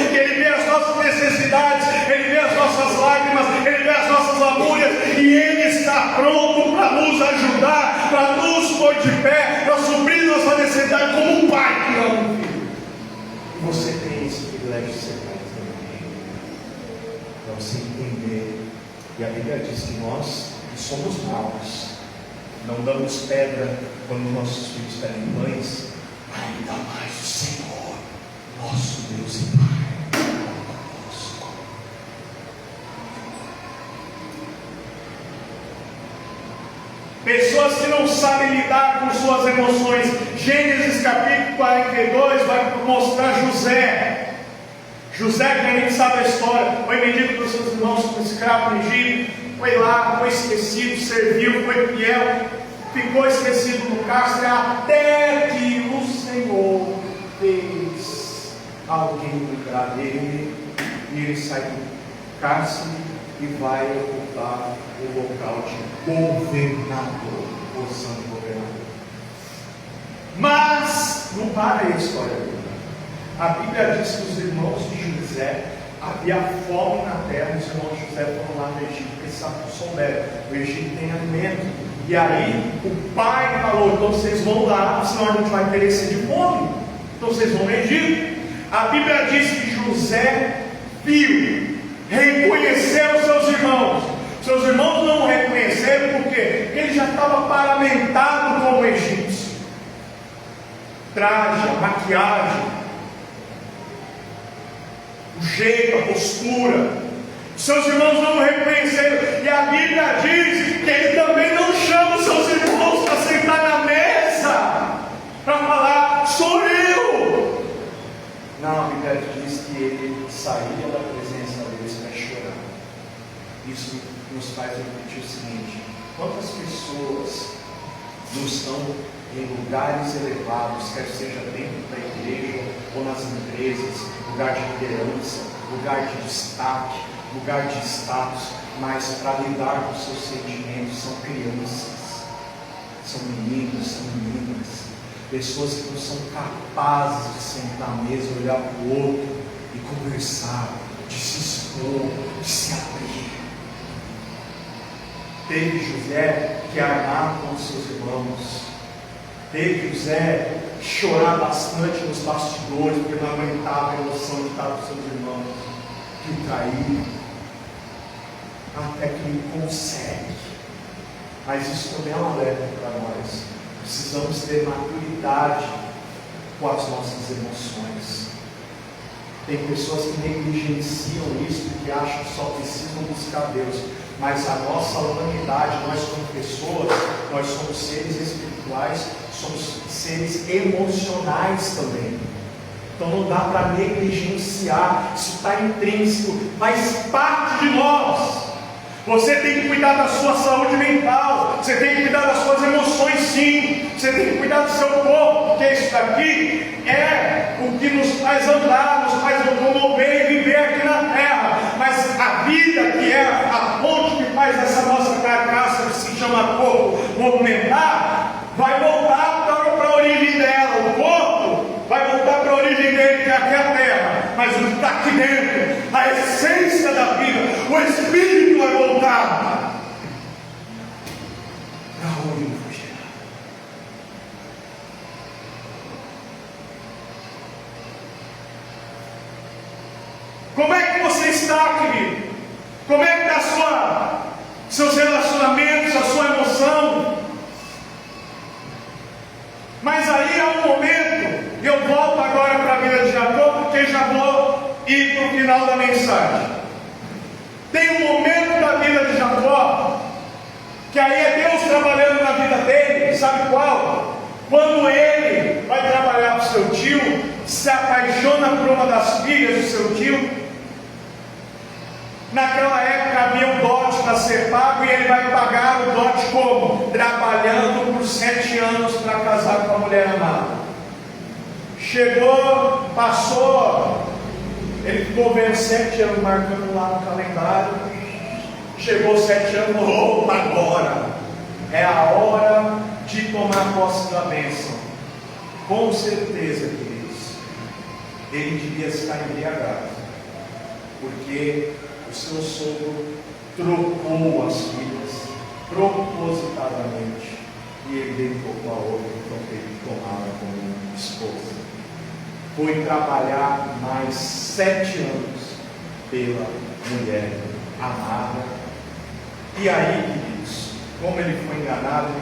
de pé na sobrinha, na sua descendência, como um pai que ama um filho. E você tem esse privilégio de ser pai também. Para você entender. E a Bíblia diz que nós que somos maus, não damos pedra quando nossos filhos pedem pães, ainda mais o Senhor, nosso Deus e Pai, conosco. Pessoas que não sabem lidar com suas emoções. Gênesis capítulo 42 vai mostrar José. José, que a gente sabe a história, foi vendido pelos seus irmãos como escravo no Egito, foi lá, foi esquecido, serviu, foi fiel, ficou esquecido no cárcere, até que o Senhor fez alguém lembrar dele, e ele sai do cárcere e vai ocupar o local de governador, posição de governador. Mas não para aí a história dele. A Bíblia diz que os irmãos de José, havia fome na terra, os irmãos de José foram lá no Egito, porque souberam, o Egito tem alimento. E aí o pai falou: então vocês vão lá, senão a gente vai perecer de fome. Então vocês vão no Egito. A Bíblia diz que José viu, reconheceu os seus irmãos. Seus irmãos não o reconheceram porque ele já estava paramentado como egípcio. Traje, a maquiagem, o jeito, a postura. Seus irmãos não o reconheceram. E a Bíblia diz que ele também não chama os seus irmãos para sentar na mesa, para falar: sou eu. Não, a Bíblia diz que ele saía da presença deles para chorar. Isso nos faz refletir o seguinte: quantas pessoas não estão em lugares elevados, quer seja dentro da igreja ou nas empresas, lugar de liderança, lugar de destaque, lugar de status, mas para lidar com seus sentimentos são crianças, são meninos, são meninas, pessoas que não são capazes de sentar à mesa, olhar para o outro e conversar, de se expor, de se abrir. Teve José que armar com os seus irmãos. Teve José que chorar bastante nos bastidores, porque não aguentava a emoção de estar com seus irmãos, que o traíram, até que ele consegue. Mas isso também é um alerta para nós. Precisamos ter maturidade com as nossas emoções. Tem pessoas que negligenciam isso porque acham que só precisam buscar Deus. Mas a nossa humanidade, nós como pessoas, nós somos seres espirituais, somos seres emocionais também. Então não dá para negligenciar, isso está intrínseco, faz parte de nós. Você tem que cuidar da sua saúde mental, você tem que cuidar das suas emoções, sim, você tem que cuidar do seu corpo, porque isso daqui é o que nos faz andar, nos faz locomover e viver aqui na terra. Mas a vida, que é a ponte que faz essa nossa carcaça que se chama corpo movimentar, vai voltar para a origem dela. O corpo vai voltar para a origem dele, que é aqui a terra, mas o que está aqui dentro, a essência da vida, o espírito vai voltar para onde ele foi gerado. Como é que você está, querido? Como é que está seus relacionamentos, a sua emoção? Mas aí há um momento, e eu volto agora para a vida de Jacó, porque já vou ir para o final da mensagem. Tem um momento da vida de Jacó, que aí é Deus trabalhando na vida dele, sabe qual? Quando ele vai trabalhar para o seu tio, se apaixona por uma das filhas do seu tio. Naquela época havia um dote para ser pago, e ele vai pagar o dote como? Trabalhando por 7 anos para casar com a mulher amada. Chegou, passou, ele ficou vendo 7 anos, marcando lá no calendário. Chegou 7 anos, opa, agora é a hora de tomar posse da bênção. Com certeza, queridos, ele devia estar embriagado, porque o seu sogro trocou as filhas propositadamente. e ele deitou com a outra, então teve que tomá-la como esposa. Foi trabalhar mais 7 anos pela mulher amada. E aí, queridos, como ele foi enganado,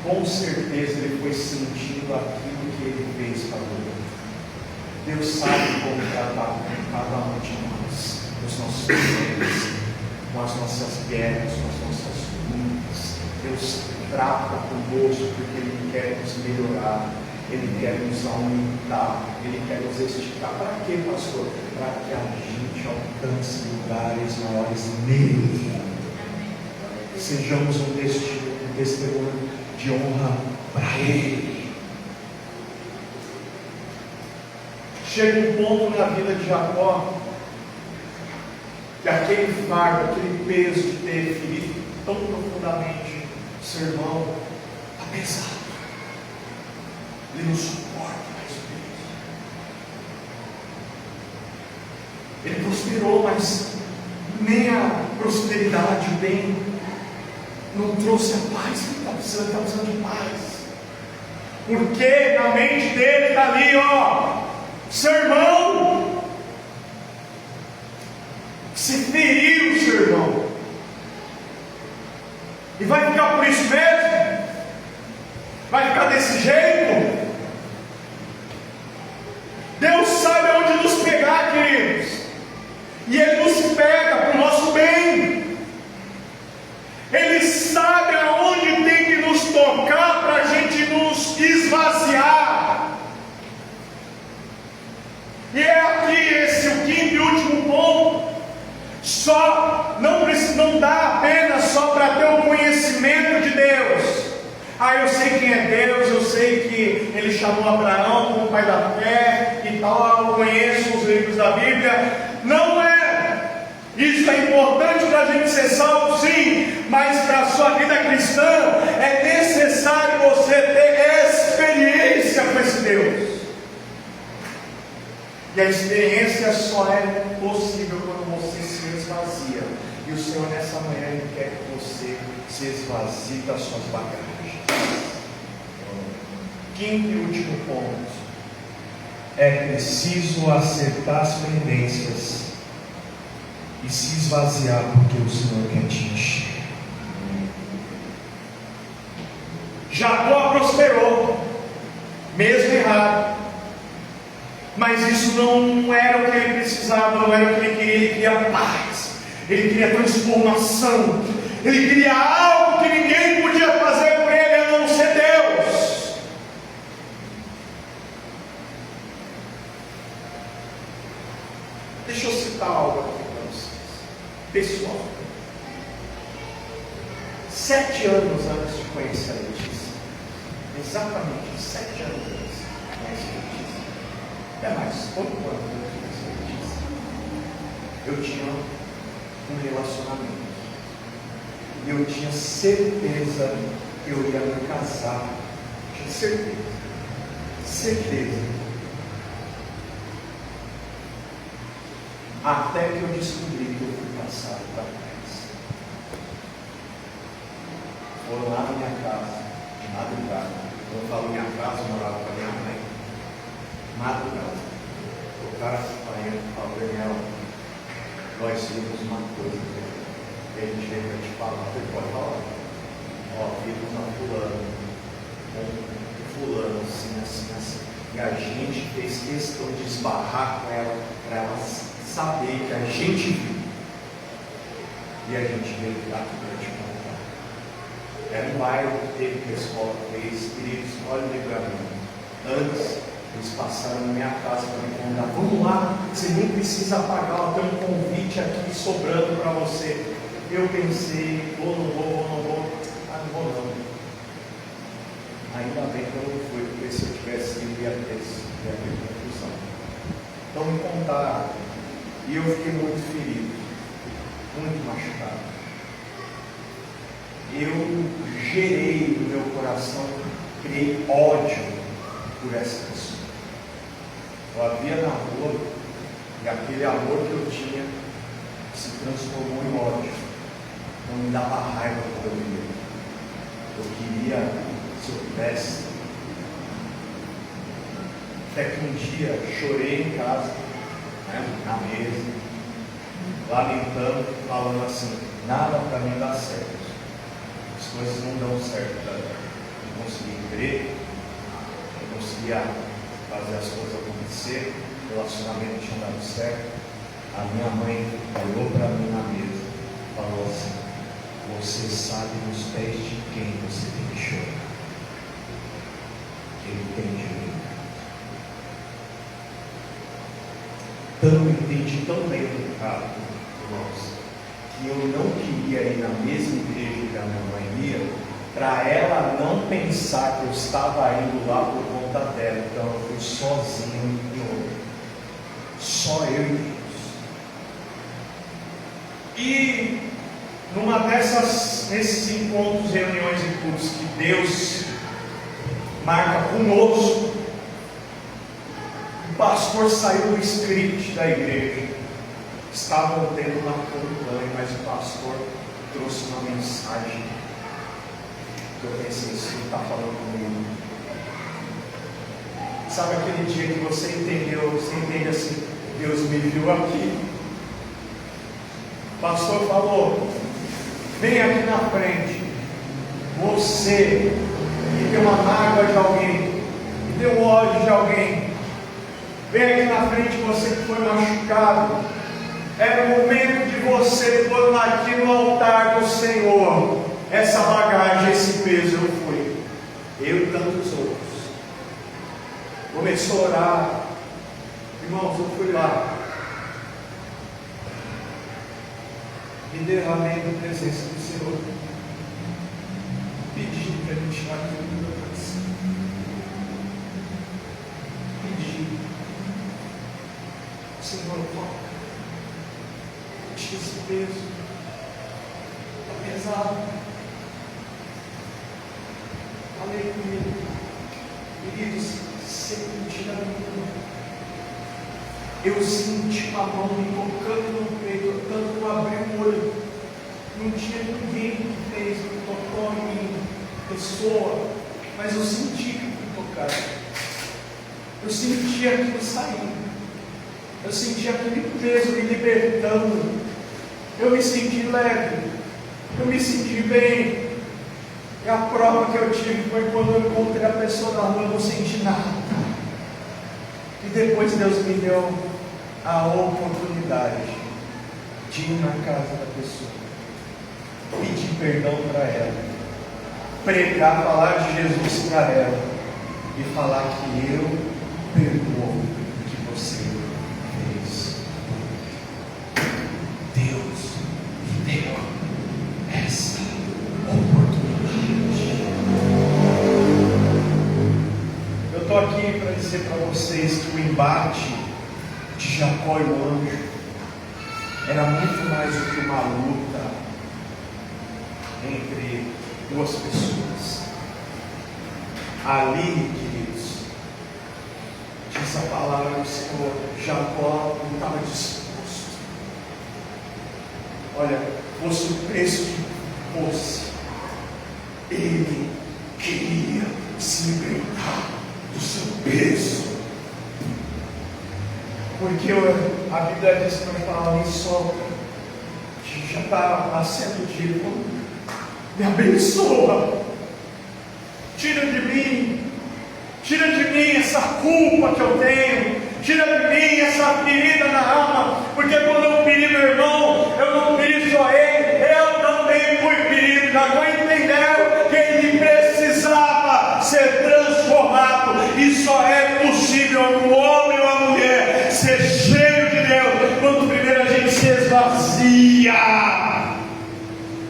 com certeza ele foi sentindo aquilo que ele fez para o outro. Deus sabe como tratar com cada um de nós, os nossos problemas, com as nossas guerras, com as nossas lutas. Deus trata conosco porque Ele quer nos melhorar, Ele quer nos aumentar, Ele quer nos esticar. Para quê, pastor? Para que a gente alcance lugares maiores nele. Sejamos um testemunho de honra para Ele. Chega um ponto na vida de Jacó que aquele fardo, aquele peso de ter ferido tão profundamente seu irmão está pesado. Ele não suporta mais o peso. Ele prosperou, mas nem a prosperidade, o bem, não trouxe a paz que ele está precisando de paz. Porque na mente dele está ali, seu irmão, se feriu seu irmão, e vai ficar por isso mesmo? Vai ficar desse jeito? Deus sabe onde nos pegar, queridos, e Ele nos pega para o nosso bem. Ele sabe aonde tem que nos tocar para a gente nos esvaziar. E é aqui esse o quinto e último ponto. Só não dá apenas só para ter o conhecimento de Deus. Eu sei quem é Deus, eu sei que Ele chamou Abraão como pai da fé e tal, eu conheço os livros da Bíblia. Não é. Isso é importante para a gente ser salvo, sim, mas para a sua vida cristã é necessário você ter experiência com esse Deus. E a experiência só é possível quando você se esvazia. E o Senhor nessa manhã Ele quer que você se esvazie das suas bagagens. Quinto e último ponto: é preciso acertar as pendências e se esvaziar, porque o Senhor quer te encher. Jacó prosperou, mesmo errado, mas isso não era o que ele precisava, não era o que ele queria paz, ele queria transformação, ele queria algo que ninguém podia fazer por ele a não ser Deus. Deixa eu citar algo aqui para vocês, pessoal. 7 anos antes de conhecer a Letícia, exatamente 7 anos antes de conhecer a Letícia, até mais, pouco antes de conhecer a Letícia, eu tinha um relacionamento, e eu tinha certeza que eu ia me casar, tinha certeza, até que eu descobri que eu fui passado para trás. Foram lá na minha casa, de madrugada. Quando eu falo minha casa, eu morava com a minha mãe. Madrugada. Tocaram a campainha e falaram: Daniel, nós vimos uma coisa que a gente veio para te falar. Você pode falar? Vimos uma fulano, assim. E a gente fez questão de esbarrar com ela, para ela saber que a gente viu. E a gente veio aqui para te contar. Era um bairro que teve que a escola fez. Queridos, olha o livramento. Antes, eles passaram na minha casa para me contar: vamos lá, você nem precisa pagar, tem um convite aqui sobrando para você. Eu pensei: vou, não vou. Não vou não. Ainda bem que eu não fui, porque se eu tivesse ido ia ter confusão. Então me contaram, e eu fiquei muito ferido, muito machucado. Eu gerei no meu coração, criei ódio por essa pessoa. Eu a via na rua, e aquele amor que eu tinha se transformou em ódio. Não me dava raiva quando eu via. Eu queria se eu pudesse. Até que um dia chorei em casa, né, na mesa, lamentando, falando assim: nada para mim dá certo, as coisas não dão certo para mim. Não consegui emprego, não conseguia fazer as coisas acontecer, o relacionamento tinha dado certo. A minha mãe olhou para mim na mesa e falou assim: você sabe nos pés de quem você tem que chorar? Ele tem direito. Então eu entendi tão bem o recado, irmãos, que eu não queria ir na mesma igreja que a minha mãe ia, para ela não pensar que eu estava indo lá por conta dela. Então eu fui sozinho em outra, só eu e Deus. E nesses encontros, reuniões e cultos que Deus marca conosco, o pastor saiu do script da igreja. Estavam tendo uma campanha, mas o pastor trouxe uma mensagem que eu pensei: isso não está falando comigo. Sabe aquele dia que você entendeu, você entende assim: Deus me viu aqui. O pastor falou: vem aqui na frente, você que tem uma mágoa de alguém, que tem um ódio de alguém, vem aqui na frente, você que foi machucado. Era o momento de você pôr aqui no altar do Senhor essa bagagem, esse peso. Eu fui, eu e tantos outros. Começou a orar, irmãos, eu fui lá, me derramei na presença do Senhor, pedi para Ele tirar aquilo do meu coração, pedi: Senhor, toca, tira esse peso, está pesado. Falei comigo, queridos, senti na minha mão. Eu senti uma mão me tocando no peito, tanto que eu abri o olho. Não tinha ninguém que fez, que tocou em mim, pessoa, mas eu senti que fui tocado. Eu senti aquilo saindo. Eu senti aquele peso me libertando. Eu me senti leve. Eu me senti bem. E a prova que eu tive foi quando eu encontrei a pessoa na rua, eu não senti nada. E depois Deus me deu a oportunidade de ir na casa da pessoa, pedir perdão para ela, pregar, falar de Jesus para ela e falar que eu perdoo o que você fez. Deus me deu essa oportunidade. Eu estou aqui para dizer para vocês que o embate de Jacó e o anjo era muito mais do que uma luta entre duas pessoas. Ali, queridos, diz a palavra do Senhor, Jacó não estava disposto. Olha, fosse o preço que fosse, ele queria se libertar do seu peso. Porque a Bíblia diz para falar em sol, que já está nascendo o dia. Me abençoa, tira de mim essa culpa que eu tenho, tira de mim essa ferida na alma, porque quando eu feri meu irmão, eu não feri só ele, eu também fui ferido. Jacó entendeu que ele precisava ser transformado, e só é possível um homem ou uma mulher ser cheio de Deus quando primeiro a gente se esvazia.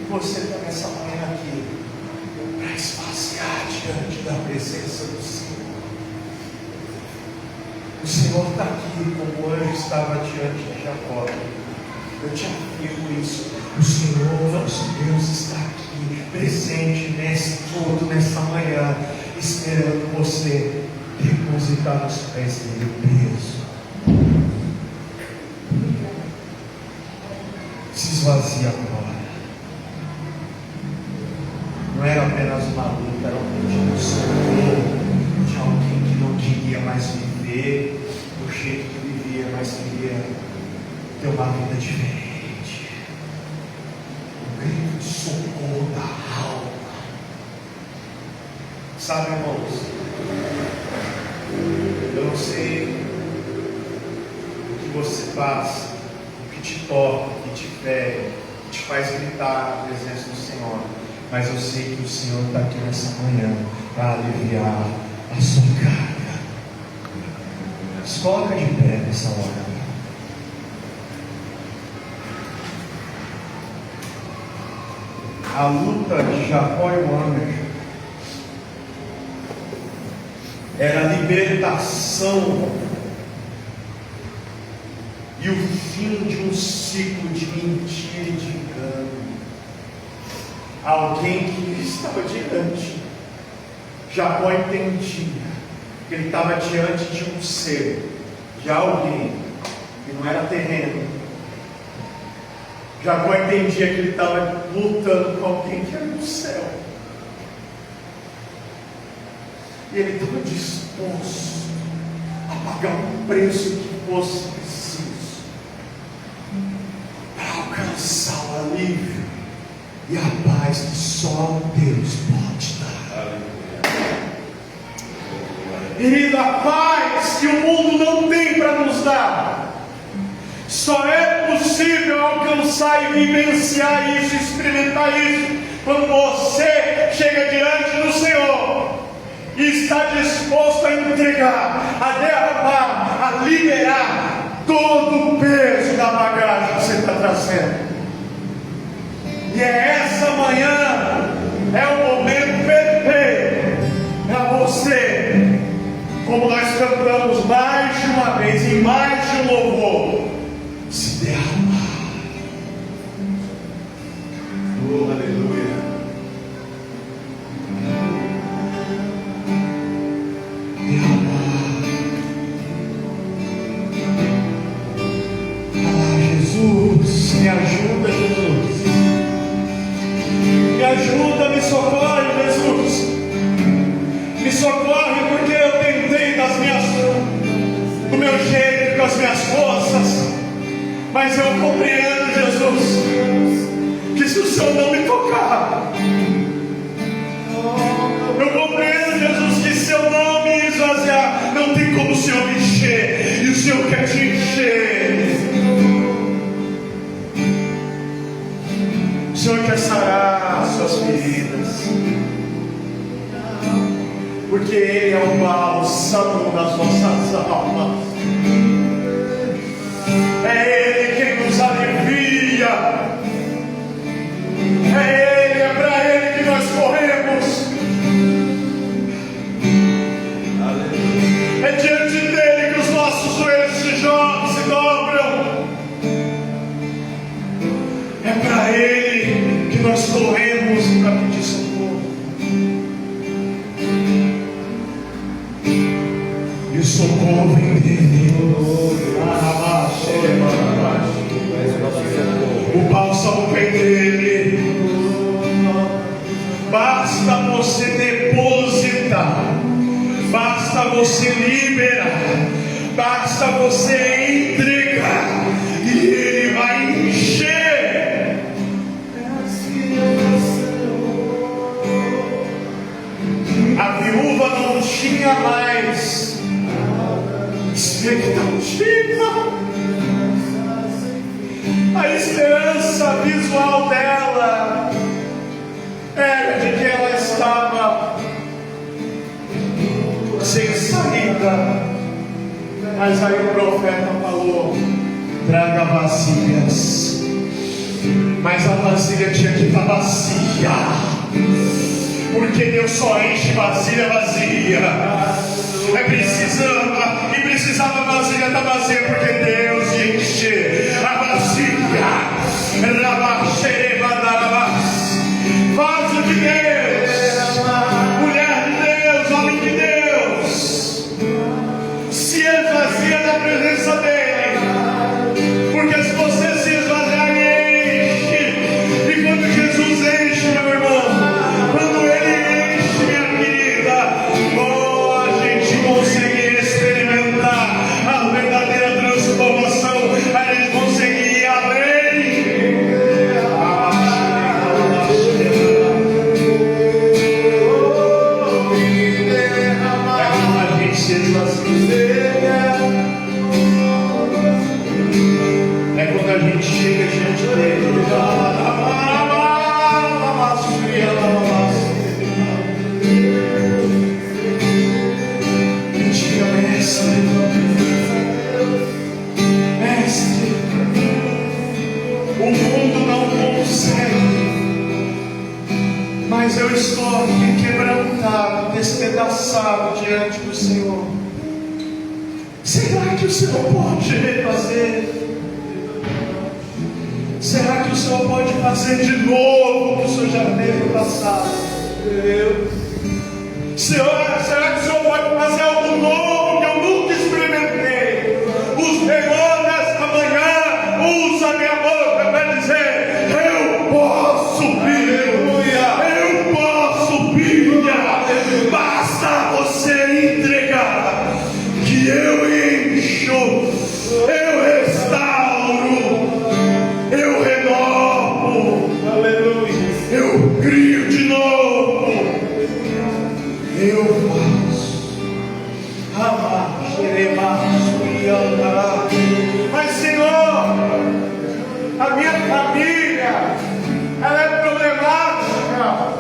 E você está nessa manhã aqui para esvaziar diante da presença do Senhor. O Senhor está aqui como o anjo estava diante de Jacó. Eu te afirmo isso. O Senhor, nosso Deus, está aqui presente nesse culto, nessa manhã, esperando você depositar nos pés dele o peso. Se esvazia agora. Não não era apenas uma luta, era um pedido de socorro de alguém que não queria mais viver do jeito que vivia, mas queria ter uma vida diferente. Um grito de socorro da alma. Sabe, irmãos, eu não sei o que você passa, o que te toca, o que te fere, o que te faz gritar na presença do Senhor, mas eu sei que o Senhor está aqui nessa manhã para aliviar a sua carga. Se coloca de pé nessa hora. A luta de Jacó e Boanerges era a libertação e o fim de um ciclo de mentira e de engano. Alguém que estava diante, Jacó entendia que ele estava diante de um ser, de alguém que não era terreno. Jacó entendia que ele estava lutando com alguém que era do céu. E ele estava disposto a pagar um preço que fosse preciso para alcançar o alívio e a paz que só Deus pode dar. Querido, a paz que o mundo não tem para nos dar, só é possível alcançar e vivenciar isso, experimentar isso, quando você chega diante do Senhor e está disposto a entregar, a derramar, a liberar todo o peso da bagagem que você está trazendo. E é essa manhã, é o momento perfeito para você, como nós cantamos mais de uma vez, em mais de um louvor, se derramar. Oh, aleluia. Derramar. Ah, Jesus, me ajuda, Jesus. Me ajuda, me socorre, Jesus. Me socorre porque eu tentei do meu jeito, com as minhas forças, mas eu compreendo, Jesus, que se o Senhor não me tocar, eu compreendo, Jesus, que se eu não me esvaziar, não tem como o Senhor me encher, e o Senhor quer te encher. O Senhor quer sarar as suas feridas, porque Ele é o bálsamo das nossas almas. É Ele quem nos alivia. É para Ele que nós corremos. É diante dEle que os nossos joelhos se dobram. É para Ele que nós corremos para pedir socorro. E o socorro vem dEle. O bálsamo vem dEle. Basta você depositar, basta você liberar, basta você entregar, e Ele vai encher. A viúva não tinha mais expectativa. A esperança visual dela era de que ela estava sem saída. Mas aí o profeta falou: traga vasilhas. Mas a vasilha tinha que estar vazia, porque Deus só enche vasilha vazia. Precisava a vasilha estar vazia, porque Deus enche a vasilha. Vaso de Deus, mulher de Deus, homem de Deus, se esvazia da presença dEle, porque se você se esvaziar, Ele enche. E quando Jesus enche, meu irmão, quando mas eu estou aqui quebrantado, despedaçado diante do Senhor. Será que o Senhor pode refazer? Será que o Senhor pode fazer de novo o que o Senhor já fez no passado? Senhor, será que o Senhor pode fazer algo novo que eu nunca experimentei? O Senhor nesta manhã usa a minha boca para dizer: eu posso, filho, eu posso, filha. Basta você entregar, que eu encho, eu restauro, eu renovo, aleluia, eu crio de novo, eu faço, amar, e andar. Mas Senhor, a minha família, ela é problemática,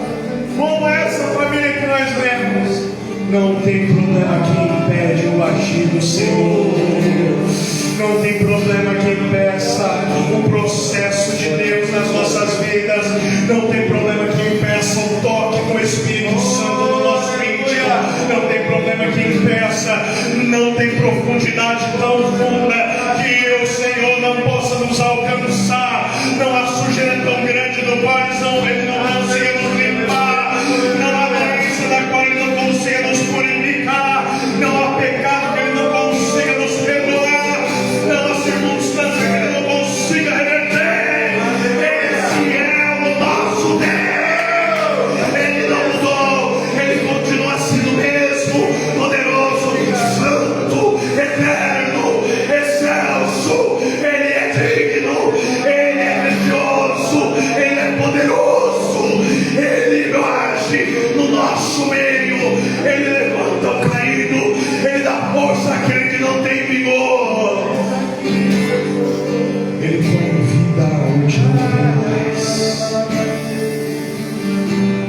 como essa família que nós vemos. Não tem problema que impede o agir do Senhor. Não tem problema que impeça o processo de Deus nas nossas vidas. Não tem problema que impeça o toque do Espírito Santo no nosso íntimo. Não tem problema que impeça. Não tem profundidade tão funda que o Senhor não possa nos alcançar. Não há sujeira tão grande do qual Ele não consiga nos limpar. Não há doença da qual Ele não consiga nos purificar. Não há pecado que Ele não consiga nos perdoar. Não há circunstância que Ele não consiga reverter. Esse é o nosso Deus. Ele não mudou. Ele continua sendo o mesmo, poderoso, santo, eterno, excelso. Ele é digno, Ele é grandioso, Ele é poderoso. Ele age no nosso meio. Ele levanta o caído, Ele dá força àquele que não tem vigor. Ele põe vida onde não tem mais.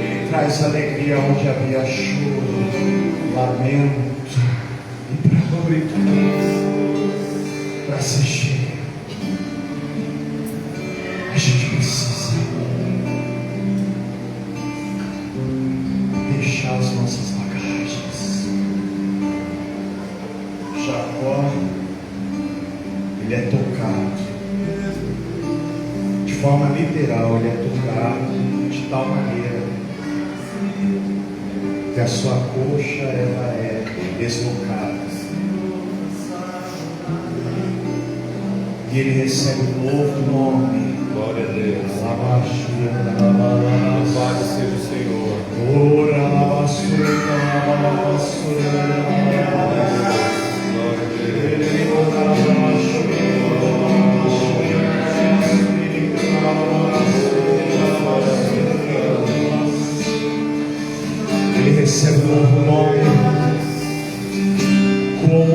Ele traz alegria onde havia choro, lamento e para noite, para ser cheio. A gente precisa deixar as nossas bagagens. Jacó, ele é tocado, de forma literal, ele é tocado de tal maneira que a sua coxa ela é deslocada. E ele recebe um novo nome. Glória a Deus. Louvado seja o Senhor. Glória a Deus. Ele recebe um novo nome, como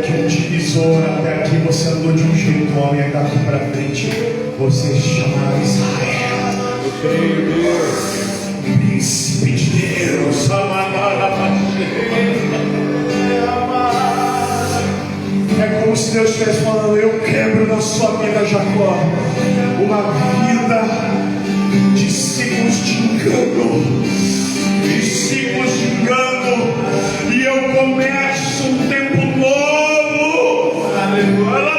que um divisor. Até aqui você andou de um jeito, homem, daqui para frente você chamará Israel. Eu creio, Deus. Príncipe de Deus. É como se Deus estivesse falando: eu quebro na sua vida, Jacó, uma vida de ciclos de engano, e eu começo um tempo novo. Aleluia.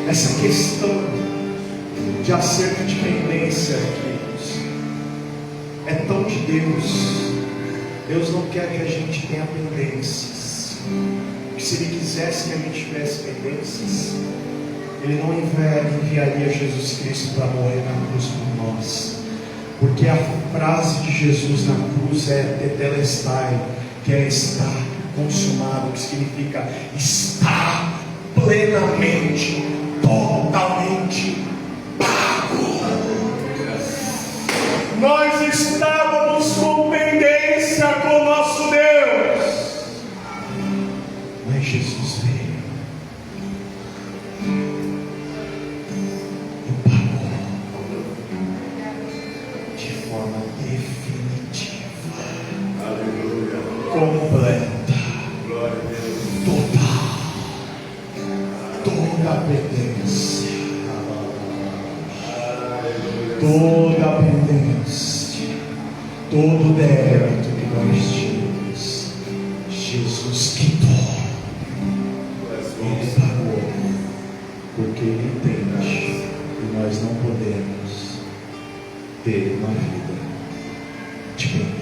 Essa questão de acerto de pendência, queridos, é tão de Deus. Deus não quer que a gente tenha pendências. Porque se Ele quisesse que a gente tivesse pendências, Ele não enviaria Jesus Cristo para morrer na cruz por nós. Porque a frase de Jesus na cruz é tetelestai, que é estar consumado, que significa estar plenamente, totalmente pago. Nós estávamos com pendência com o nosso Deus, mas Jesus veio e pagou de forma definitiva, aleluia, completa, glória a Deus, total. pendência, toda pendência, todo débito que nós tínhamos, Jesus quitou. Ele pagou, porque Ele entende que nós não podemos ter uma vida de pecado.